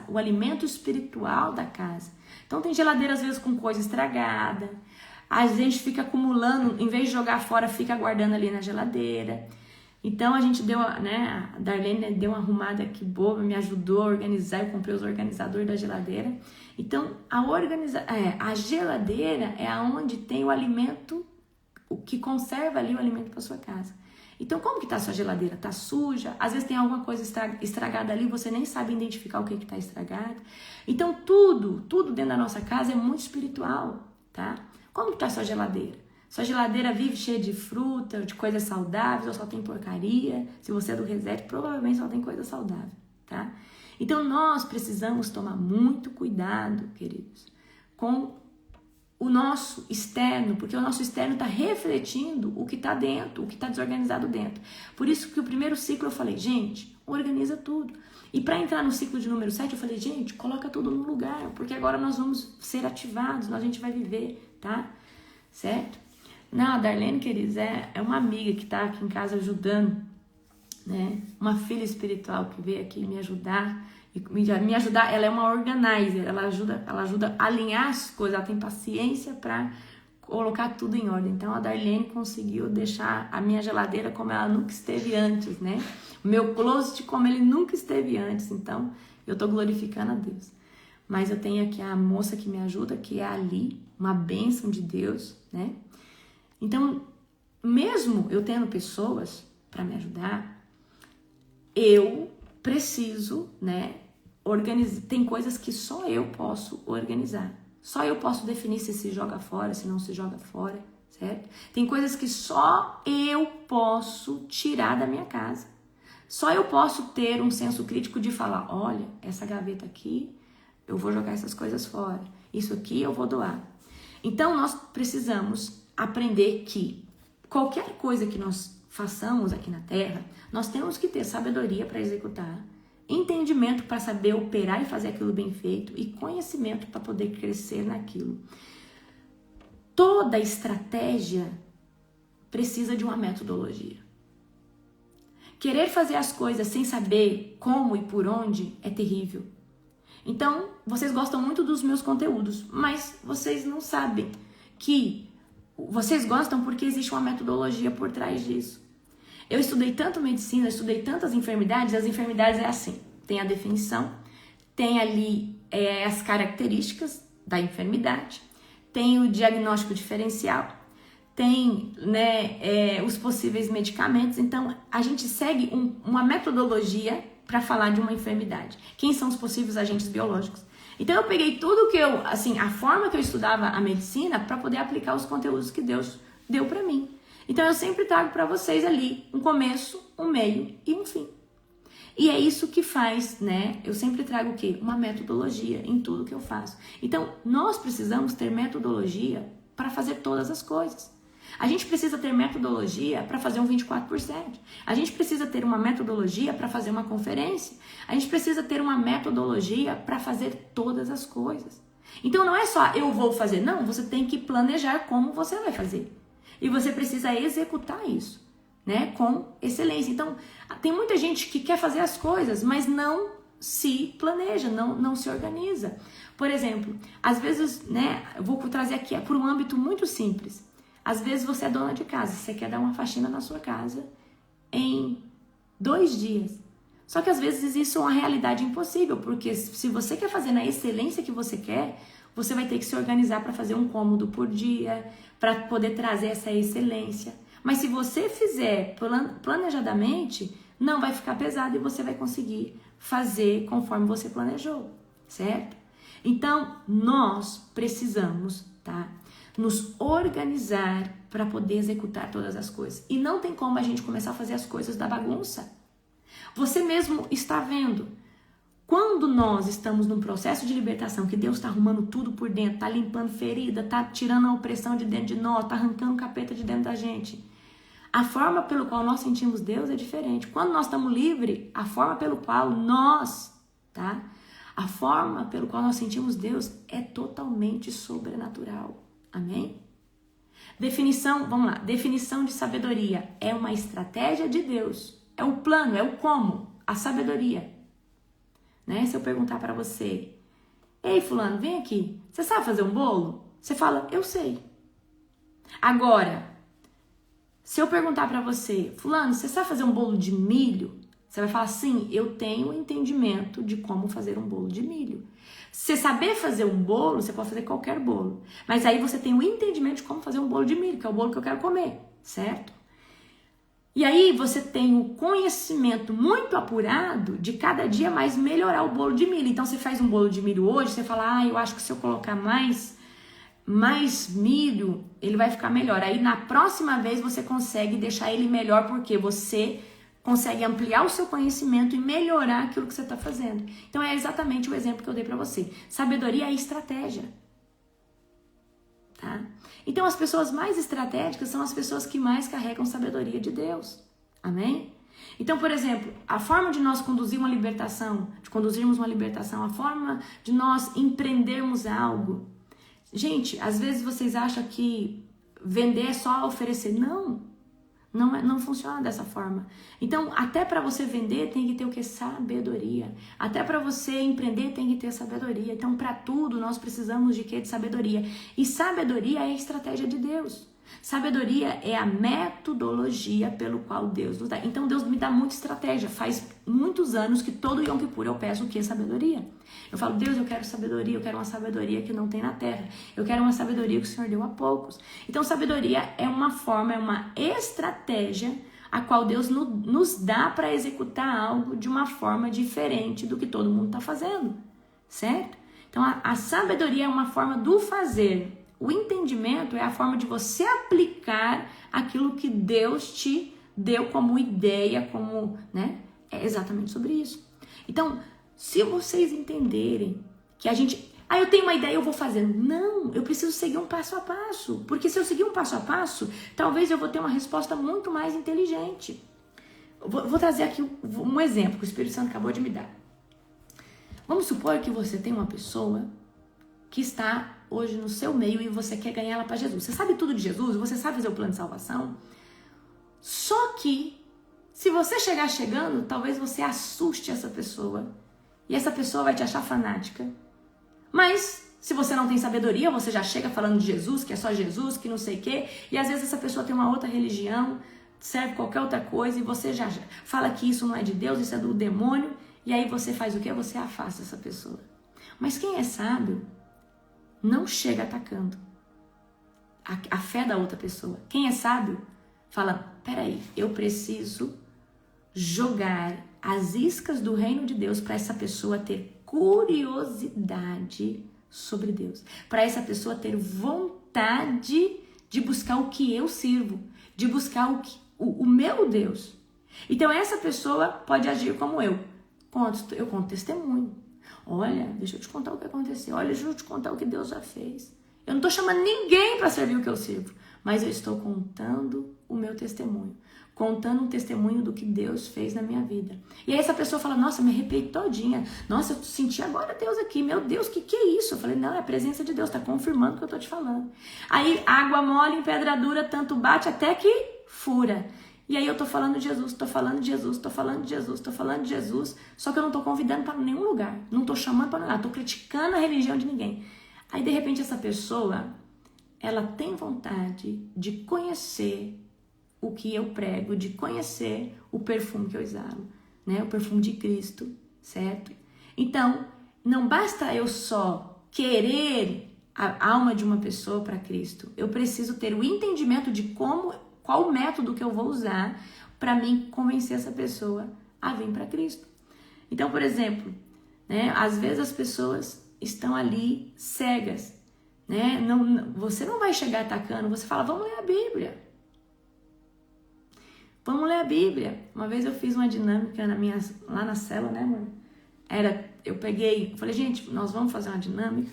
o alimento espiritual da casa. Então tem geladeira às vezes com coisa estragada, a gente fica acumulando, em vez de jogar fora, fica guardando ali na geladeira. Então a gente deu, né, a Darlene deu uma arrumada aqui boa, me ajudou a organizar, eu comprei os organizadores da geladeira. Então a geladeira é aonde tem o alimento, o que conserva ali o alimento para sua casa. Então como que tá a sua geladeira? Tá suja? Às vezes tem alguma coisa estragada ali, você nem sabe identificar o que tá estragado. Então tudo dentro da nossa casa é muito espiritual, tá? Como que tá a sua geladeira? Sua geladeira vive cheia de fruta, de coisas saudáveis, ou só tem porcaria? Se você é do Reset, provavelmente só tem coisa saudável, tá? Então nós precisamos tomar muito cuidado, queridos, com o nosso externo, porque o nosso externo está refletindo o que está dentro, o que está desorganizado dentro. Por isso que o primeiro ciclo eu falei, gente, organiza tudo. E para entrar no ciclo de número 7, eu falei, gente, coloca tudo no lugar, porque agora nós vamos ser ativados, a gente vai viver, tá? Certo? Não, a Darlene, queridos, é uma amiga que está aqui em casa ajudando, né? Uma filha espiritual que veio aqui me ajudar. Me ajudar, ela é uma organizer, ela ajuda a alinhar as coisas, ela tem paciência para colocar tudo em ordem. Então a Darlene conseguiu deixar a minha geladeira como ela nunca esteve antes, né? O meu closet como ele nunca esteve antes. Então eu tô glorificando a Deus. Mas eu tenho aqui a moça que me ajuda, que é a Ali, uma bênção de Deus, né? Então, mesmo eu tendo pessoas para me ajudar, eu preciso, né, organizar. Tem coisas que só eu posso organizar. Só eu posso definir se joga fora, se não se joga fora, certo? Tem coisas que só eu posso tirar da minha casa. Só eu posso ter um senso crítico de falar, olha, essa gaveta aqui, eu vou jogar essas coisas fora. Isso aqui eu vou doar. Então, nós precisamos aprender que qualquer coisa que nós façamos aqui na Terra, nós temos que ter sabedoria para executar, entendimento para saber operar e fazer aquilo bem feito e conhecimento para poder crescer naquilo. Toda estratégia precisa de uma metodologia. Querer fazer as coisas sem saber como e por onde é terrível. Então, vocês gostam muito dos meus conteúdos, mas vocês não sabem que vocês gostam porque existe uma metodologia por trás disso. Eu estudei tanto medicina, estudei tantas enfermidades, as enfermidades é assim, tem a definição, tem ali as características da enfermidade, tem o diagnóstico diferencial, tem, né, os possíveis medicamentos. Então, a gente segue uma metodologia para falar de uma enfermidade. Quem são os possíveis agentes biológicos? Então, eu peguei tudo que a forma que eu estudava a medicina para poder aplicar os conteúdos que Deus deu para mim. Então, eu sempre trago para vocês ali um começo, um meio e um fim. E é isso que faz, né? Eu sempre trago o quê? Uma metodologia em tudo que eu faço. Então, nós precisamos ter metodologia para fazer todas as coisas. A gente precisa ter metodologia para fazer um 24%. A gente precisa ter uma metodologia para fazer uma conferência. A gente precisa ter uma metodologia para fazer todas as coisas. Então, não é só eu vou fazer. Não, você tem que planejar como você vai fazer. E você precisa executar isso, né, com excelência. Então, tem muita gente que quer fazer as coisas, mas não se planeja, não se organiza. Por exemplo, às vezes, né, eu vou trazer aqui por um âmbito muito simples. Às vezes você é dona de casa, você quer dar uma faxina na sua casa em 2 dias. Só que às vezes isso é uma realidade impossível, porque se você quer fazer na excelência que você quer, você vai ter que se organizar para fazer um cômodo por dia, para poder trazer essa excelência. Mas se você fizer planejadamente, não vai ficar pesado e você vai conseguir fazer conforme você planejou, certo? Então, nós precisamos, tá, nos organizar para poder executar todas as coisas. E não tem como a gente começar a fazer as coisas da bagunça. Você mesmo está vendo. Quando nós estamos num processo de libertação, que Deus está arrumando tudo por dentro, está limpando ferida, está tirando a opressão de dentro de nós, está arrancando o capeta de dentro da gente, a forma pelo qual nós sentimos Deus é diferente. Quando nós estamos livres, a forma pelo qual a forma pelo qual nós sentimos Deus é totalmente sobrenatural. Amém? Definição, vamos lá. Definição de sabedoria é uma estratégia de Deus. É o plano, é o como, a sabedoria. Né? Se eu perguntar para você, ei fulano, vem aqui, você sabe fazer um bolo? Você fala, eu sei. Agora, se eu perguntar para você, fulano, você sabe fazer um bolo de milho? Você vai falar, sim, eu tenho entendimento de como fazer um bolo de milho. Se saber fazer um bolo, você pode fazer qualquer bolo. Mas aí você tem o entendimento de como fazer um bolo de milho, que é o bolo que eu quero comer, certo? E aí você tem o conhecimento muito apurado de cada dia mais melhorar o bolo de milho. Então você faz um bolo de milho hoje, você fala, eu acho que se eu colocar mais milho, ele vai ficar melhor. Aí na próxima vez você consegue deixar ele melhor, porque você consegue ampliar o seu conhecimento e melhorar aquilo que você está fazendo. Então é exatamente o exemplo que eu dei para você. Sabedoria é estratégia. Tá? Então as pessoas mais estratégicas são as pessoas que mais carregam sabedoria de Deus. Amém? Então, por exemplo, a forma de nós conduzirmos uma libertação, a forma de nós empreendermos algo. Gente, às vezes vocês acham que vender é só oferecer. Não. Não funciona dessa forma. Então, até para você vender tem que ter o que? Sabedoria. Até para você empreender tem que ter sabedoria. Então, para tudo nós precisamos de quê? De sabedoria. E sabedoria é a estratégia de Deus. Sabedoria é a metodologia pelo qual Deus nos dá. Então Deus me dá muita estratégia. Faz muitos anos que todo Yom Kippur eu peço o que? Sabedoria. Eu falo, Deus, eu quero sabedoria, eu quero uma sabedoria que não tem na terra. Eu quero uma sabedoria que o Senhor deu a poucos. Então sabedoria é uma forma, é uma estratégia a qual Deus nos dá para executar algo de uma forma diferente do que todo mundo está fazendo. Certo? Então a sabedoria é uma forma do fazer. O entendimento é a forma de você aplicar aquilo que Deus te deu como ideia, como, né? É exatamente sobre isso. Então, se vocês entenderem que a gente... eu tenho uma ideia, eu vou fazer. Não, eu preciso seguir um passo a passo. Porque se eu seguir um passo a passo, talvez eu vou ter uma resposta muito mais inteligente. Vou trazer aqui um exemplo que o Espírito Santo acabou de me dar. Vamos supor que você tem uma pessoa que está hoje no seu meio e você quer ganhar ela para Jesus. Você sabe tudo de Jesus, você sabe fazer o plano de salvação. Só que, se você chegar chegando, talvez você assuste essa pessoa. E essa pessoa vai te achar fanática. Mas, se você não tem sabedoria, você já chega falando de Jesus, que é só Jesus, que não sei o quê. E às vezes essa pessoa tem uma outra religião, serve qualquer outra coisa, e você já fala que isso não é de Deus, isso é do demônio. E aí você faz o quê? Você afasta essa pessoa. Mas quem é sábio não chega atacando a fé da outra pessoa. Quem é sábio fala, peraí, eu preciso jogar as iscas do reino de Deus para essa pessoa ter curiosidade sobre Deus, para essa pessoa ter vontade de buscar o que eu sirvo, de buscar o meu Deus. Então essa pessoa pode agir como eu conto testemunho. Olha, deixa eu te contar o que aconteceu. Olha, deixa eu te contar o que Deus já fez. Eu não estou chamando ninguém para servir o que eu sirvo, mas eu estou contando o meu testemunho. Contando um testemunho do que Deus fez na minha vida. E aí essa pessoa fala, nossa, me arrepiei todinha. Nossa, eu senti agora Deus aqui. Meu Deus, que é isso? Eu falei, não, é a presença de Deus, está confirmando o que eu estou te falando. Aí, água mole em pedra dura, tanto bate até que fura. E aí eu tô falando de Jesus, tô falando de Jesus, tô falando de Jesus, tô falando de Jesus, só que eu não tô convidando para nenhum lugar, não tô chamando para lugar, tô criticando a religião de ninguém. Aí de repente essa pessoa, ela tem vontade de conhecer o que eu prego, de conhecer o perfume que eu exalo, né? O perfume de Cristo, certo? Então, não basta eu só querer a alma de uma pessoa para Cristo, eu preciso ter o entendimento de qual o método que eu vou usar para mim convencer essa pessoa a vir para Cristo. Então, por exemplo, né, às vezes as pessoas estão ali cegas, né? Você não vai chegar atacando, você fala, vamos ler a Bíblia. Vamos ler a Bíblia. Uma vez eu fiz uma dinâmica lá na célula, né, amor? Eu falei, gente, nós vamos fazer uma dinâmica.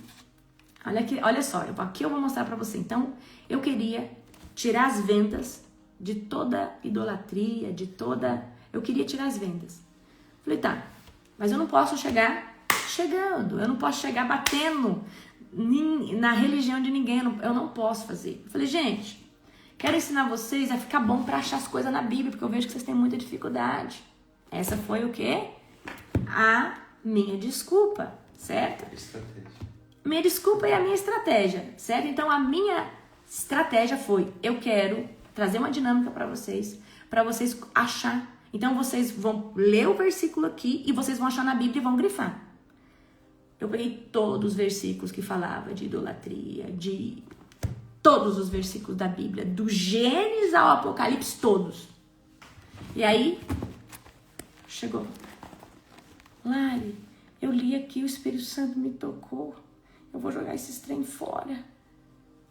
Olha só, aqui eu vou mostrar para você. Então, eu queria tirar as vendas de toda idolatria, eu queria tirar as vendas. Falei, tá, mas eu não posso chegar chegando, eu não posso chegar batendo na religião de ninguém, eu não posso fazer. Eu falei, gente, quero ensinar vocês a ficar bom para achar as coisas na Bíblia, porque eu vejo que vocês têm muita dificuldade. Essa foi o quê? A minha desculpa, certo? Estratégia. Minha desculpa e a minha estratégia, certo? Então, a minha estratégia foi, eu quero trazer uma dinâmica para vocês achar. Então, vocês vão ler o versículo aqui e vocês vão achar na Bíblia e vão grifar. Eu peguei todos os versículos que falavam de idolatria, de todos os versículos da Bíblia, do Gênesis ao Apocalipse, todos. E aí, chegou. Lari, eu li aqui, o Espírito Santo me tocou. Eu vou jogar esses trem fora.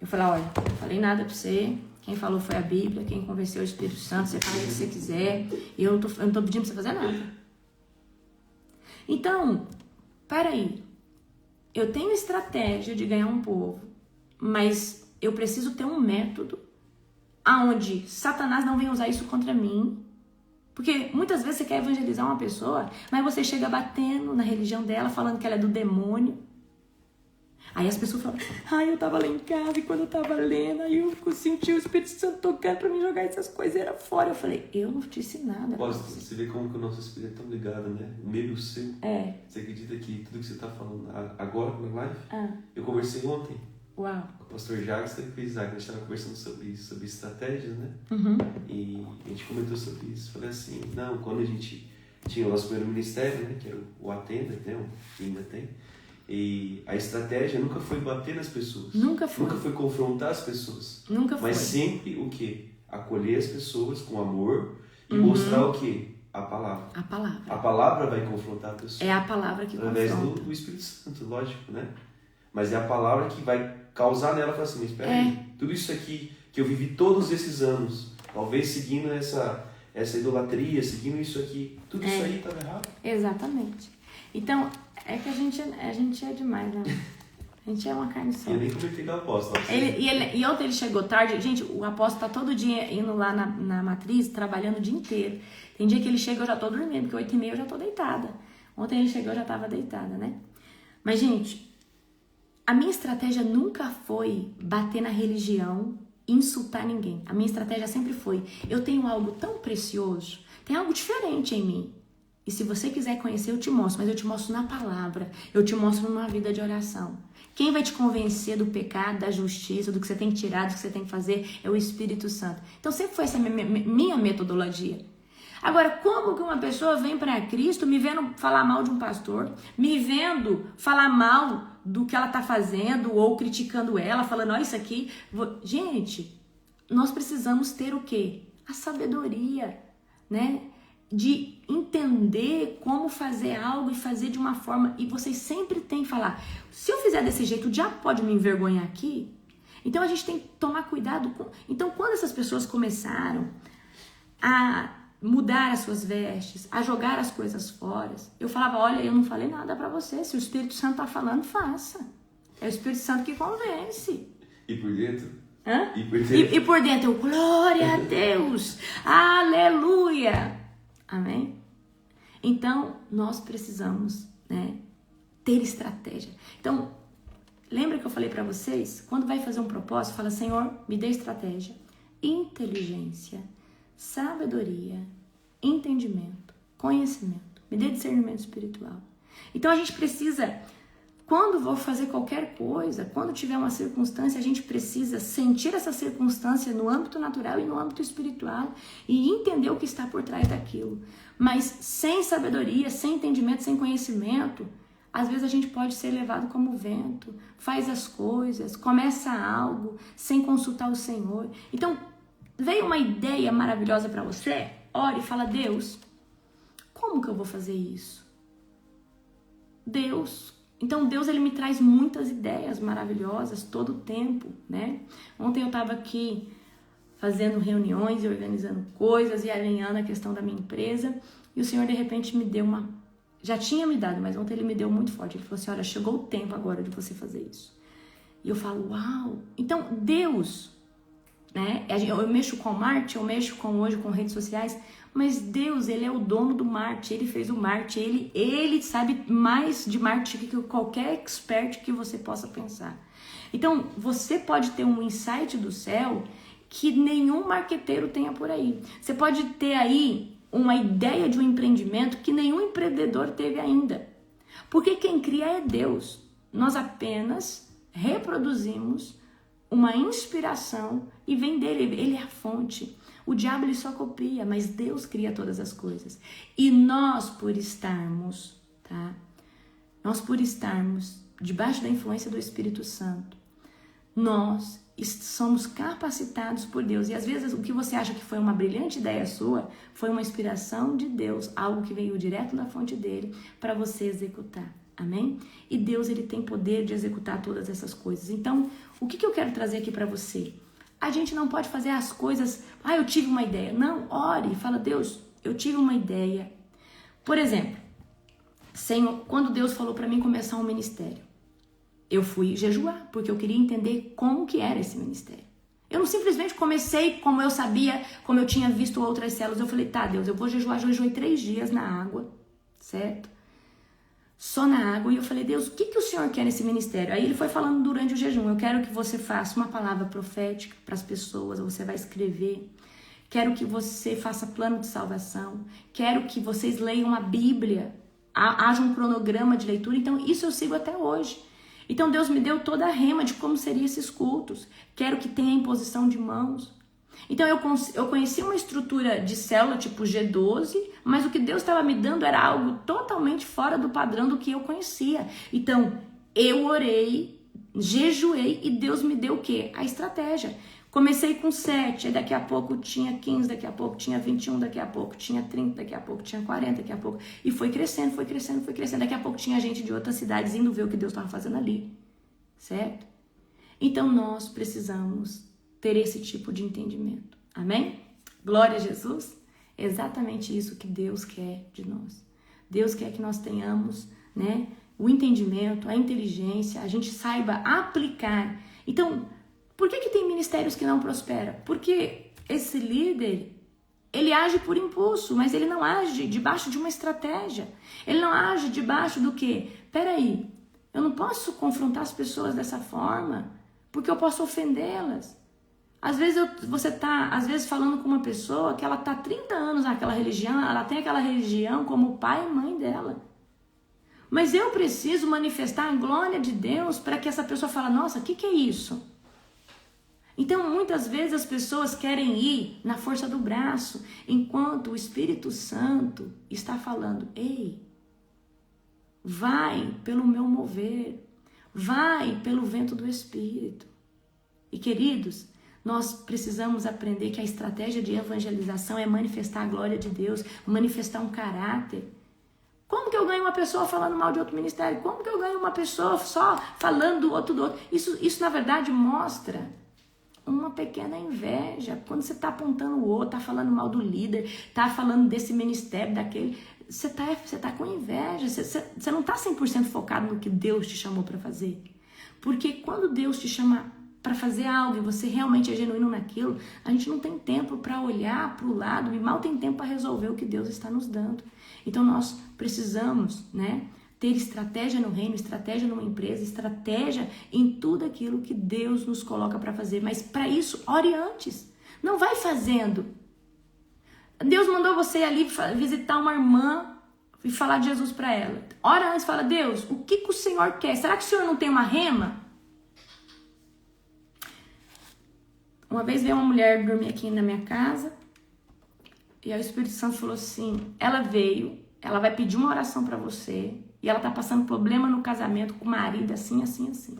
Eu falei, olha, não falei nada pra você. Quem falou foi a Bíblia, quem convenceu o Espírito Santo, você faz o que você quiser. E eu não tô pedindo pra você fazer nada. Então, peraí. Eu tenho estratégia de ganhar um povo, mas eu preciso ter um método aonde Satanás não vem usar isso contra mim. Porque muitas vezes você quer evangelizar uma pessoa, mas você chega batendo na religião dela, falando que ela é do demônio. Aí as pessoas falam, eu tava lá em casa e quando eu tava lendo, aí eu senti o Espírito Santo tocando pra me jogar essas coiseiras fora. Eu falei, eu não disse nada. Você vê como que o nosso espírito é tão ligado, né? O meu e o seu. Você acredita que tudo que você tá falando agora na live, eu conversei ontem. Uau. Com o pastor Jagster e com o Isaac, a gente estava conversando sobre estratégias, né? E a gente comentou sobre isso. Falei assim, quando a gente tinha o nosso primeiro ministério, né? Que era o Atenda, né? Que ainda tem. E a estratégia nunca foi bater nas pessoas. Nunca foi confrontar as pessoas. Nunca foi. Mas sempre o quê? Acolher as pessoas com amor e mostrar o quê? A palavra. A palavra. A palavra vai confrontar a pessoa. É a palavra que através confronta. do Espírito Santo, lógico, né? Mas é a palavra que vai causar nela, falar assim, mas espera aí, tudo isso aqui que eu vivi todos esses anos, talvez seguindo essa idolatria, seguindo isso aqui, tudo isso aí estava errado. Exatamente. Então, é que a gente é demais, né? A gente é uma carne só. Eu nem comentei com o apóstolo. E ontem ele chegou tarde. Gente, o apóstolo tá todo dia indo lá na matriz, trabalhando o dia inteiro. Tem dia que ele chega, eu já tô dormindo, porque 8h30 eu já tô deitada. Ontem ele chegou, eu já tava deitada, né? Mas, gente, a minha estratégia nunca foi bater na religião, insultar ninguém. A minha estratégia sempre foi, eu tenho algo tão precioso, tem algo diferente em mim. E se você quiser conhecer, eu te mostro, mas eu te mostro na palavra, eu te mostro numa vida de oração. Quem vai te convencer do pecado, da justiça, do que você tem que tirar, do que você tem que fazer, é o Espírito Santo. Então sempre foi essa minha metodologia. Agora, como que uma pessoa vem para Cristo me vendo falar mal de um pastor, me vendo falar mal do que ela tá fazendo ou criticando ela, falando, isso aqui... Gente, nós precisamos ter o quê? A sabedoria, né? De entender como fazer algo e fazer de uma forma... E vocês sempre têm que falar, se eu fizer desse jeito, o diabo pode me envergonhar aqui? Então, a gente tem que tomar cuidado com... Então, quando essas pessoas começaram a mudar as suas vestes, a jogar as coisas fora, eu falava, olha, eu não falei nada pra você, se o Espírito Santo tá falando, faça. É o Espírito Santo que convence. E por dentro? Hã? E por dentro? E por dentro, eu, glória a Deus, aleluia, amém? Então, nós precisamos, né, ter estratégia. Então, lembra que eu falei pra vocês? Quando vai fazer um propósito, fala, Senhor, me dê estratégia, inteligência, sabedoria, entendimento, conhecimento, me dê discernimento espiritual. Então a gente precisa, quando vou fazer qualquer coisa, quando tiver uma circunstância, a gente precisa sentir essa circunstância no âmbito natural e no âmbito espiritual e entender o que está por trás daquilo. Mas sem sabedoria, sem entendimento, sem conhecimento, às vezes a gente pode ser levado como vento, faz as coisas, começa algo sem consultar o Senhor. Então, veio uma ideia maravilhosa para você? Ore e fala, Deus, como que eu vou fazer isso? Deus. Então, Deus, ele me traz muitas ideias maravilhosas todo o tempo, né? Ontem eu estava aqui fazendo reuniões e organizando coisas e alinhando a questão da minha empresa e o Senhor, de repente, me deu uma... Já tinha me dado, mas ontem ele me deu muito forte. Ele falou assim, olha, chegou o tempo agora de você fazer isso. E eu falo, uau! Então, Deus... né? Eu mexo com marketing, eu mexo hoje com redes sociais, mas Deus, ele é o dono do marketing, ele fez o marketing, ele sabe mais de marketing que qualquer expert que você possa pensar. Então, você pode ter um insight do céu que nenhum marqueteiro tenha por aí. Você pode ter aí uma ideia de um empreendimento que nenhum empreendedor teve ainda. Porque quem cria é Deus. Nós apenas reproduzimos uma inspiração e vem dele, ele é a fonte. O diabo ele só copia, mas Deus cria todas as coisas. E nós por estarmos, tá? Nós por estarmos debaixo da influência do Espírito Santo, nós somos capacitados por Deus. E às vezes o que você acha que foi uma brilhante ideia sua, foi uma inspiração de Deus, algo que veio direto da fonte dele para você executar. Amém? E Deus, ele tem poder de executar todas essas coisas. Então, o que eu quero trazer aqui para você? A gente não pode fazer as coisas... eu tive uma ideia. Não, ore, fala, Deus, eu tive uma ideia. Por exemplo, Senhor, quando Deus falou para mim começar um ministério, eu fui jejuar, porque eu queria entender como que era esse ministério. Eu não simplesmente comecei como eu sabia, como eu tinha visto outras células. Eu falei, tá, Deus, eu vou jejuar. Jejuei 3 dias na água, certo? só na água. E eu falei, Deus, o que o Senhor quer nesse ministério? Aí ele foi falando durante o jejum, eu quero que você faça uma palavra profética para as pessoas, você vai escrever. Quero que você faça plano de salvação. Quero que vocês leiam a Bíblia. Haja um cronograma de leitura. Então, isso eu sigo até hoje. Então, Deus me deu toda a rema de como seriam esses cultos. Quero que tenha imposição de mãos. Então, eu conheci uma estrutura de célula tipo G12, mas o que Deus estava me dando era algo totalmente fora do padrão do que eu conhecia. Então, eu orei, jejuei e Deus me deu o quê? A estratégia. Comecei com 7, aí daqui a pouco tinha 15, daqui a pouco tinha 21, daqui a pouco tinha 30, daqui a pouco tinha 40, daqui a pouco... E foi crescendo, foi crescendo, foi crescendo. Daqui a pouco tinha gente de outras cidades indo ver o que Deus estava fazendo ali, certo? Então nós precisamos ter esse tipo de entendimento, amém? Glória a Jesus, exatamente isso que Deus quer de nós. Deus quer que nós tenhamos, né, o entendimento, a inteligência, a gente saiba aplicar. Então, por que tem ministérios que não prosperam? Porque esse líder, ele age por impulso, mas ele não age debaixo de uma estratégia. Ele não age debaixo do quê? Peraí, eu não posso confrontar as pessoas dessa forma, porque eu posso ofendê-las. Às vezes você está falando com uma pessoa que ela está há 30 anos naquela religião, ela tem aquela religião como pai e mãe dela. Mas eu preciso manifestar a glória de Deus para que essa pessoa fale, nossa, o que é isso? Então, muitas vezes as pessoas querem ir na força do braço, enquanto o Espírito Santo está falando, ei, vai pelo meu mover, vai pelo vento do Espírito. E queridos, nós precisamos aprender que a estratégia de evangelização é manifestar a glória de Deus, manifestar um caráter. Como que eu ganho uma pessoa falando mal de outro ministério? Como que eu ganho uma pessoa só falando do outro? Isso na verdade mostra uma pequena inveja. Quando você está apontando o outro, está falando mal do líder, está falando desse ministério, daquele, você tá com inveja, você não está 100% focado no que Deus te chamou para fazer. Porque quando Deus te chama para fazer algo e você realmente é genuíno naquilo, a gente não tem tempo para olhar para o lado e mal tem tempo para resolver o que Deus está nos dando. Então nós precisamos, né, ter estratégia no reino, estratégia numa empresa, estratégia em tudo aquilo que Deus nos coloca para fazer. Mas para isso, ore antes. Não vai fazendo. Deus mandou você ali visitar uma irmã e falar de Jesus para ela. Ora antes, fala, Deus, o que o Senhor quer? Será que o Senhor não tem uma rema? Uma vez veio uma mulher dormir aqui na minha casa e aí o Espírito Santo falou assim, ela veio, ela vai pedir uma oração para você e ela tá passando problema no casamento com o marido, assim, assim, assim.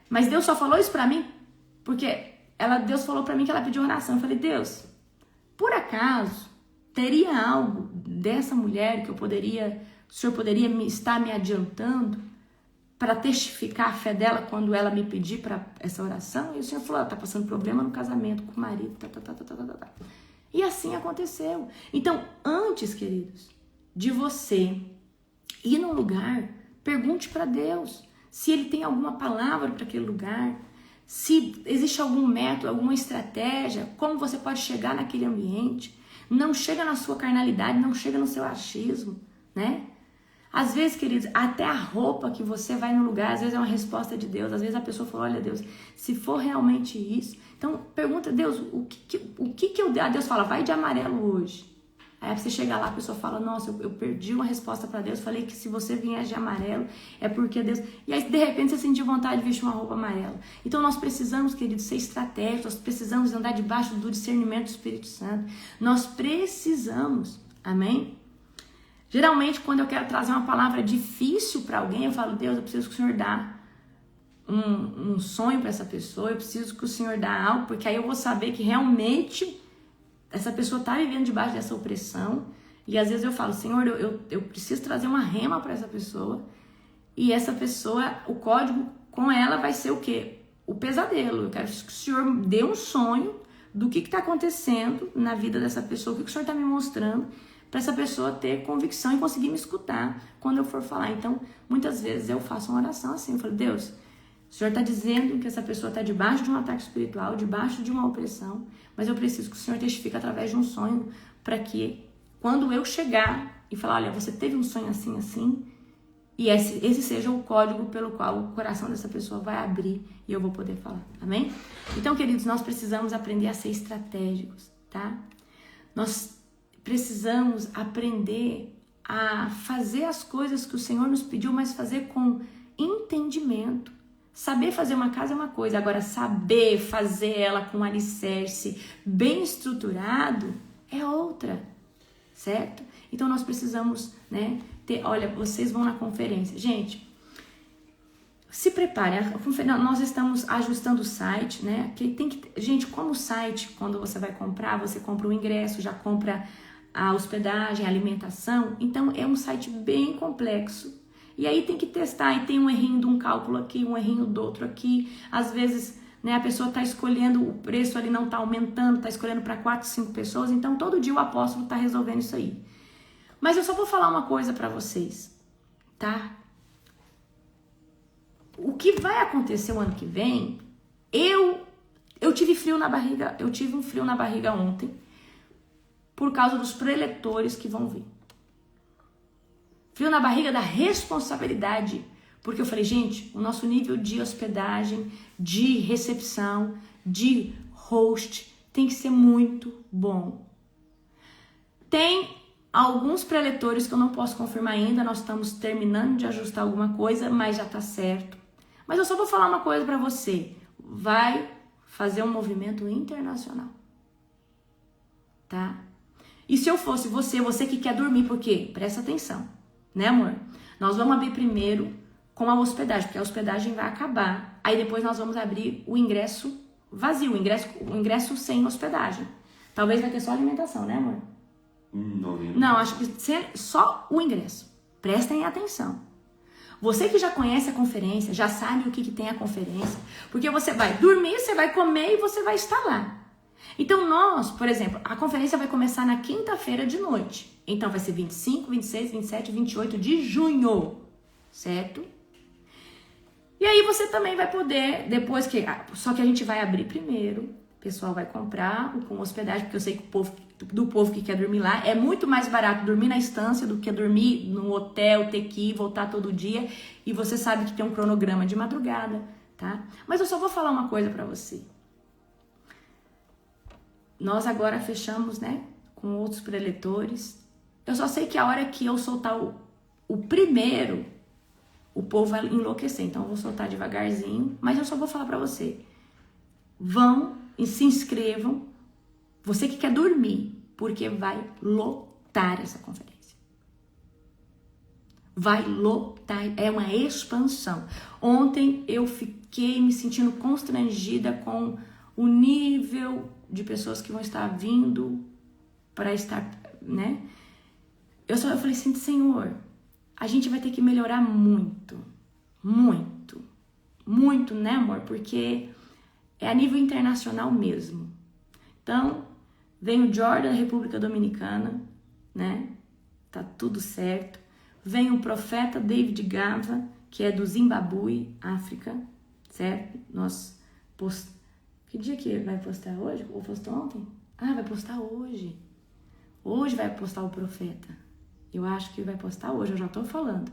Mas Deus só falou isso para mim porque Deus falou para mim que ela pediu oração. Eu falei, Deus, por acaso teria algo dessa mulher que o Senhor poderia estar me adiantando para testificar a fé dela quando ela me pedir para essa oração? E o Senhor falou, ela tá passando problema no casamento com o marido, E assim aconteceu. Então, antes, queridos, de você ir num lugar, pergunte para Deus se Ele tem alguma palavra para aquele lugar, se existe algum método, alguma estratégia, como você pode chegar naquele ambiente. Não chega na sua carnalidade, não chega no seu achismo, né? Às vezes, queridos, até a roupa que você vai no lugar, às vezes é uma resposta de Deus. Às vezes a pessoa fala, olha Deus, se for realmente isso, então pergunta a Deus, o que eu... Deus fala, vai de amarelo hoje. Aí você chega lá, a pessoa fala, nossa, eu perdi uma resposta para Deus, falei que se você vier de amarelo, é porque Deus... E aí, de repente, você sentiu vontade de vestir uma roupa amarela. Então, nós precisamos, queridos, ser estratégicos, nós precisamos andar debaixo do discernimento do Espírito Santo. Nós precisamos, amém? Geralmente, quando eu quero trazer uma palavra difícil para alguém, eu falo, Deus, eu preciso que o Senhor dá um sonho para essa pessoa, eu preciso que o Senhor dá algo, porque aí eu vou saber que realmente essa pessoa está vivendo debaixo dessa opressão. E às vezes eu falo, Senhor, eu preciso trazer uma rema para essa pessoa. E essa pessoa, o código com ela vai ser o quê? O pesadelo. Eu quero que o Senhor dê um sonho do que está acontecendo na vida dessa pessoa, o que o Senhor está me mostrando, para essa pessoa ter convicção e conseguir me escutar quando eu for falar. Então, muitas vezes eu faço uma oração assim, eu falo, Deus, o Senhor está dizendo que essa pessoa está debaixo de um ataque espiritual, debaixo de uma opressão, mas eu preciso que o Senhor testifique através de um sonho, para que quando eu chegar e falar, olha, você teve um sonho assim, assim, E esse seja o código pelo qual o coração dessa pessoa vai abrir e eu vou poder falar, amém? Então, queridos, nós precisamos aprender a ser estratégicos, tá? Nós precisamos aprender a fazer as coisas que o Senhor nos pediu, mas fazer com entendimento. Saber fazer uma casa é uma coisa, agora saber fazer ela com um alicerce bem estruturado é outra, certo? Então nós precisamos, né, olha, vocês vão na conferência. Gente, se preparem, nós estamos ajustando o site, né? Gente, como o site, quando você vai comprar, você compra o ingresso, já compra a hospedagem, a alimentação. Então é um site bem complexo. E aí tem que testar, e tem um errinho de um cálculo aqui, um errinho do outro aqui. Às vezes, né, a pessoa está escolhendo, o preço ali não está aumentando, está escolhendo para 4, 5 pessoas. Então todo dia o apóstolo está resolvendo isso aí. Mas eu só vou falar uma coisa para vocês, tá? O que vai acontecer o ano que vem, eu tive frio na barriga, eu tive um frio na barriga ontem, por causa dos preletores que vão vir. Frio na barriga da responsabilidade, porque eu falei, gente, o nosso nível de hospedagem, de recepção, de host, tem que ser muito bom. Tem alguns preletores que eu não posso confirmar ainda, nós estamos terminando de ajustar alguma coisa, mas já tá certo. Mas eu só vou falar uma coisa para você, vai fazer um movimento internacional, tá? E se eu fosse você que quer dormir, por quê? Presta atenção, né, amor? Nós vamos abrir primeiro com a hospedagem, porque a hospedagem vai acabar. Aí depois nós vamos abrir o ingresso vazio, o ingresso sem hospedagem. Talvez vai ter só alimentação, né, amor? Não, acho que só o ingresso. Prestem atenção. Você que já conhece a conferência, já sabe o que tem a conferência, porque você vai dormir, você vai comer e você vai estar lá. Então nós, por exemplo, a conferência vai começar na quinta-feira de noite. Então vai ser 25, 26, 27, 28 de junho, certo? E aí você também vai poder, depois que... Só que a gente vai abrir primeiro, o pessoal vai comprar com hospedagem, porque eu sei que do povo que quer dormir lá, é muito mais barato dormir na estância do que dormir no hotel, ter que ir, voltar todo dia. E você sabe que tem um cronograma de madrugada, tá? Mas eu só vou falar uma coisa pra você. Nós agora fechamos, né, com outros preletores. Eu só sei que a hora que eu soltar o primeiro, o povo vai enlouquecer. Então eu vou soltar devagarzinho, mas eu só vou falar pra você. Vão e se inscrevam. Você que quer dormir, porque vai lotar essa conferência. Vai lotar, é uma expansão. Ontem eu fiquei me sentindo constrangida com o nível de pessoas que vão estar vindo para estar, né? Eu falei assim, Senhor, a gente vai ter que melhorar muito, muito, muito, né, amor? Porque é a nível internacional mesmo. Então, vem o Jordan, República Dominicana, né? Tá tudo certo. Vem o profeta David Gava, que é do Zimbábue, África, certo? Que dia que vai postar hoje? Ou postou ontem? Ah, vai postar hoje. Hoje vai postar o profeta. Eu acho que vai postar hoje, eu já tô falando.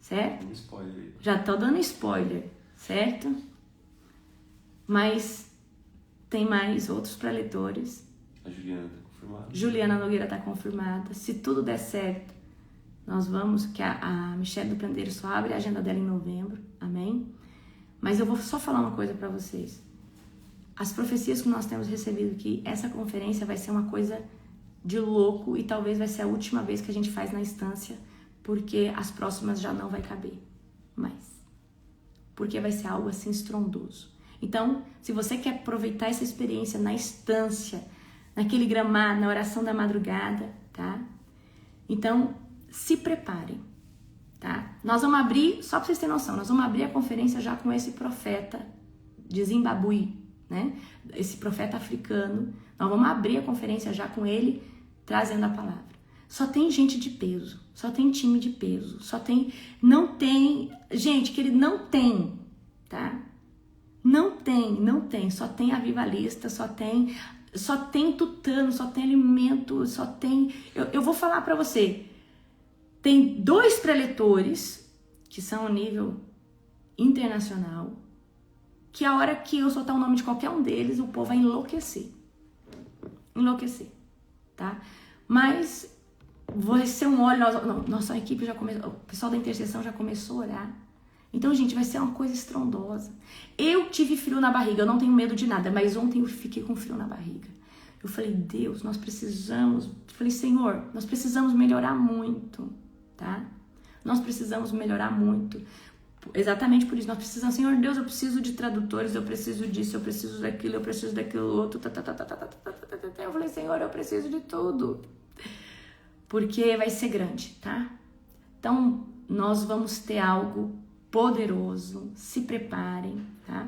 Certo? Um spoiler aí. Já tô dando spoiler, certo? Mas tem mais outros preletores. A Juliana tá confirmada. Juliana Nogueira tá confirmada. Se tudo der certo, nós vamos, que a Michelle do Prendeiro só abre a agenda dela em novembro, amém? Mas eu vou só falar uma coisa pra vocês. As profecias que nós temos recebido aqui, essa conferência vai ser uma coisa de louco e talvez vai ser a última vez que a gente faz na instância, porque as próximas já não vai caber mais. Porque vai ser algo assim estrondoso. Então, se você quer aproveitar essa experiência na instância, naquele gramado, na oração da madrugada, tá? Então, se preparem, tá? Nós vamos abrir, só pra vocês terem noção, nós vamos abrir a conferência já com esse profeta de Zimbábue, né? Esse profeta africano. Nós vamos abrir a conferência já com ele, trazendo a palavra. Só tem gente de peso, só tem time de peso, não tem, gente, que ele não tem, tá? Não tem, só tem avivalista, só tem tutano, só tem alimento, só tem... Eu vou falar pra você, tem 2 preletores que são a nível internacional, que a hora que eu soltar o nome de qualquer um deles, o povo vai enlouquecer. Enlouquecer, tá? Mas vai ser um óleo, nossa equipe já começou, o pessoal da intercessão já começou a orar. Então, gente, vai ser uma coisa estrondosa. Eu tive frio na barriga, eu não tenho medo de nada, mas ontem eu fiquei com frio na barriga. Eu falei, Deus, nós precisamos, Senhor, nós precisamos melhorar muito, tá? Nós precisamos melhorar muito. Exatamente por isso, nós precisamos, Senhor Deus, eu preciso de tradutores, eu preciso disso, eu preciso daquilo outro, Eu falei, Senhor, eu preciso de tudo. Porque vai ser grande, tá? Então, nós vamos ter algo poderoso, se preparem, tá?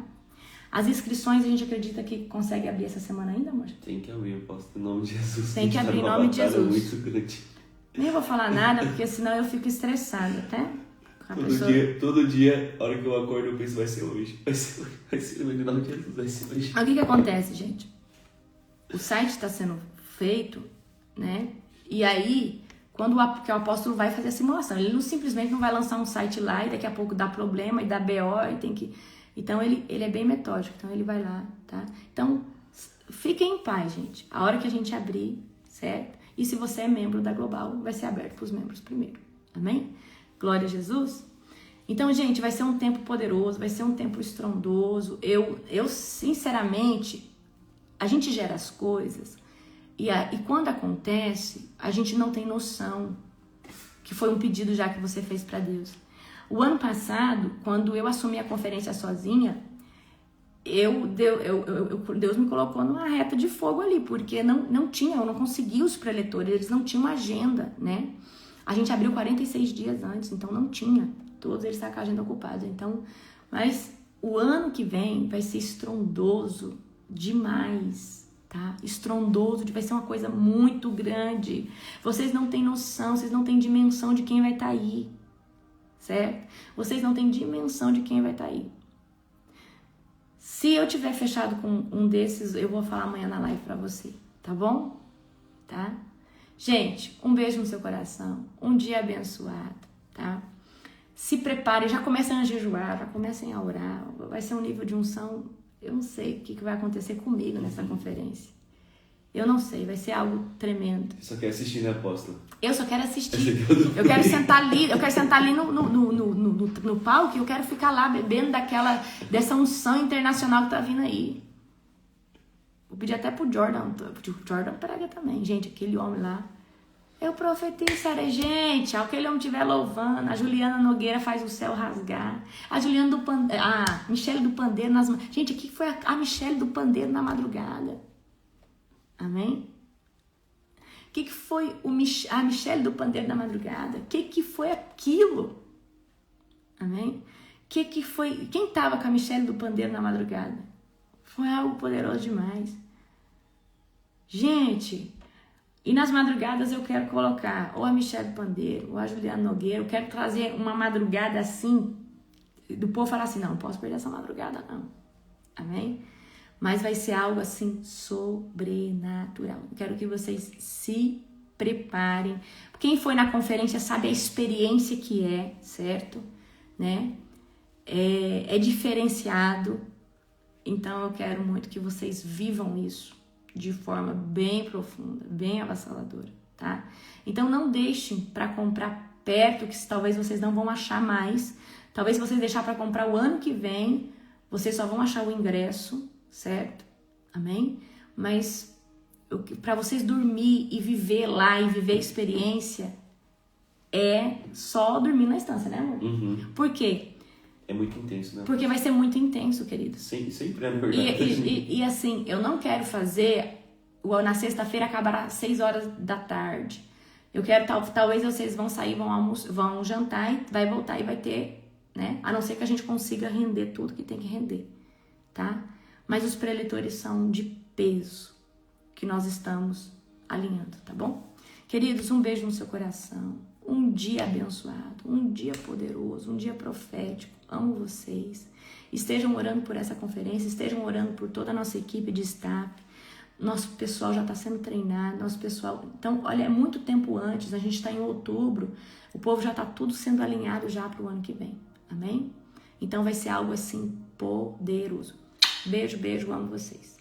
As inscrições a gente acredita que consegue abrir essa semana ainda, amor? Tem que abrir, eu posso, em nome de Jesus. Tem que abrir em nome de Jesus. Muito grande. Nem vou falar nada, porque senão eu fico estressada, tá? Todo dia, a hora que eu acordo, eu penso, vai ser hoje. Vai ser hoje, em nome de Jesus, vai ser hoje. O que acontece, gente? O site está sendo feito, né? E aí, porque o apóstolo vai fazer a simulação, ele não simplesmente não vai lançar um site lá e daqui a pouco dá problema e dá BO e tem que... Então, ele é bem metódico, então ele vai lá, tá? Então, fiquem em paz, gente. A hora que a gente abrir, certo? E se você é membro da Global, vai ser aberto para os membros primeiro, amém? Glória a Jesus. Então, gente, vai ser um tempo poderoso, vai ser um tempo estrondoso. Eu sinceramente, a gente gera as coisas e quando acontece, a gente não tem noção que foi um pedido já que você fez para Deus. O ano passado, quando eu assumi a conferência sozinha, Deus me colocou numa reta de fogo ali, porque eu não conseguia os preletores, eles não tinham agenda, né? A gente abriu 46 dias antes, então não tinha. Todos eles estavam com a agenda ocupada. Então, mas o ano que vem vai ser estrondoso demais, tá? Estrondoso, vai ser uma coisa muito grande. Vocês não têm noção, vocês não têm dimensão de quem vai estar aí, certo? Vocês não têm dimensão de quem vai estar aí. Se eu tiver fechado com um desses, eu vou falar amanhã na live pra você, tá bom? Tá? Gente, um beijo no seu coração, um dia abençoado, tá? Se preparem, já comecem a jejuar, já comecem a orar, vai ser um nível de unção, eu não sei o que vai acontecer comigo nessa conferência. Eu não sei, vai ser algo tremendo. Você só quer assistir, né, apóstolo? Eu só quero assistir. Eu quero sentar ali no palco e eu quero ficar lá bebendo dessa unção internacional que tá vindo aí. Vou pedir até pro Jordan. O Jordan prega também. Gente, aquele homem lá. Eu profetizarei. Gente, aquele homem estiver louvando. A Juliana Nogueira faz o céu rasgar. A Michele do Pandeiro nas... Gente, o que foi a Michele do Pandeiro na madrugada? Amém? O que foi a Michele do Pandeiro na madrugada? O que foi aquilo? Amém? Que foi... Quem estava com a Michele do Pandeiro na madrugada? Foi algo poderoso demais. Gente, e nas madrugadas eu quero colocar ou a Michele do Pandeiro, ou a Juliana Nogueira. Eu quero trazer uma madrugada assim, do povo falar assim, não posso perder essa madrugada não. Amém? Mas vai ser algo assim sobrenatural. Eu quero que vocês se preparem. Quem foi na conferência sabe a experiência que é, certo? Né? É diferenciado. Então eu quero muito que vocês vivam isso de forma bem profunda, bem avassaladora, tá? Então não deixem para comprar perto, que talvez vocês não vão achar mais. Talvez se vocês deixar para comprar o ano que vem, vocês só vão achar o ingresso, certo? Amém? Mas para vocês dormir e viver lá e viver a experiência, é só dormir na estância, né, amor? Uhum. Por quê? É muito intenso, né? Porque vai ser muito intenso, querido. Sempre é, na verdade. E assim, eu não quero fazer na sexta-feira acabar às 6 horas da tarde. Eu quero, talvez vocês vão sair, vão jantar e vai voltar e vai ter, né? A não ser que a gente consiga render tudo que tem que render, tá? Mas os preletores são de peso que nós estamos alinhando, tá bom? Queridos, um beijo no seu coração. Um dia abençoado, um dia poderoso, um dia profético. Amo vocês. Estejam orando por essa conferência, estejam orando por toda a nossa equipe de staff. Nosso pessoal já está sendo treinado, nosso pessoal... Então, olha, é muito tempo antes, a gente está em outubro, o povo já está tudo sendo alinhado já para o ano que vem. Amém? Então vai ser algo assim poderoso. Beijo, beijo, amo vocês.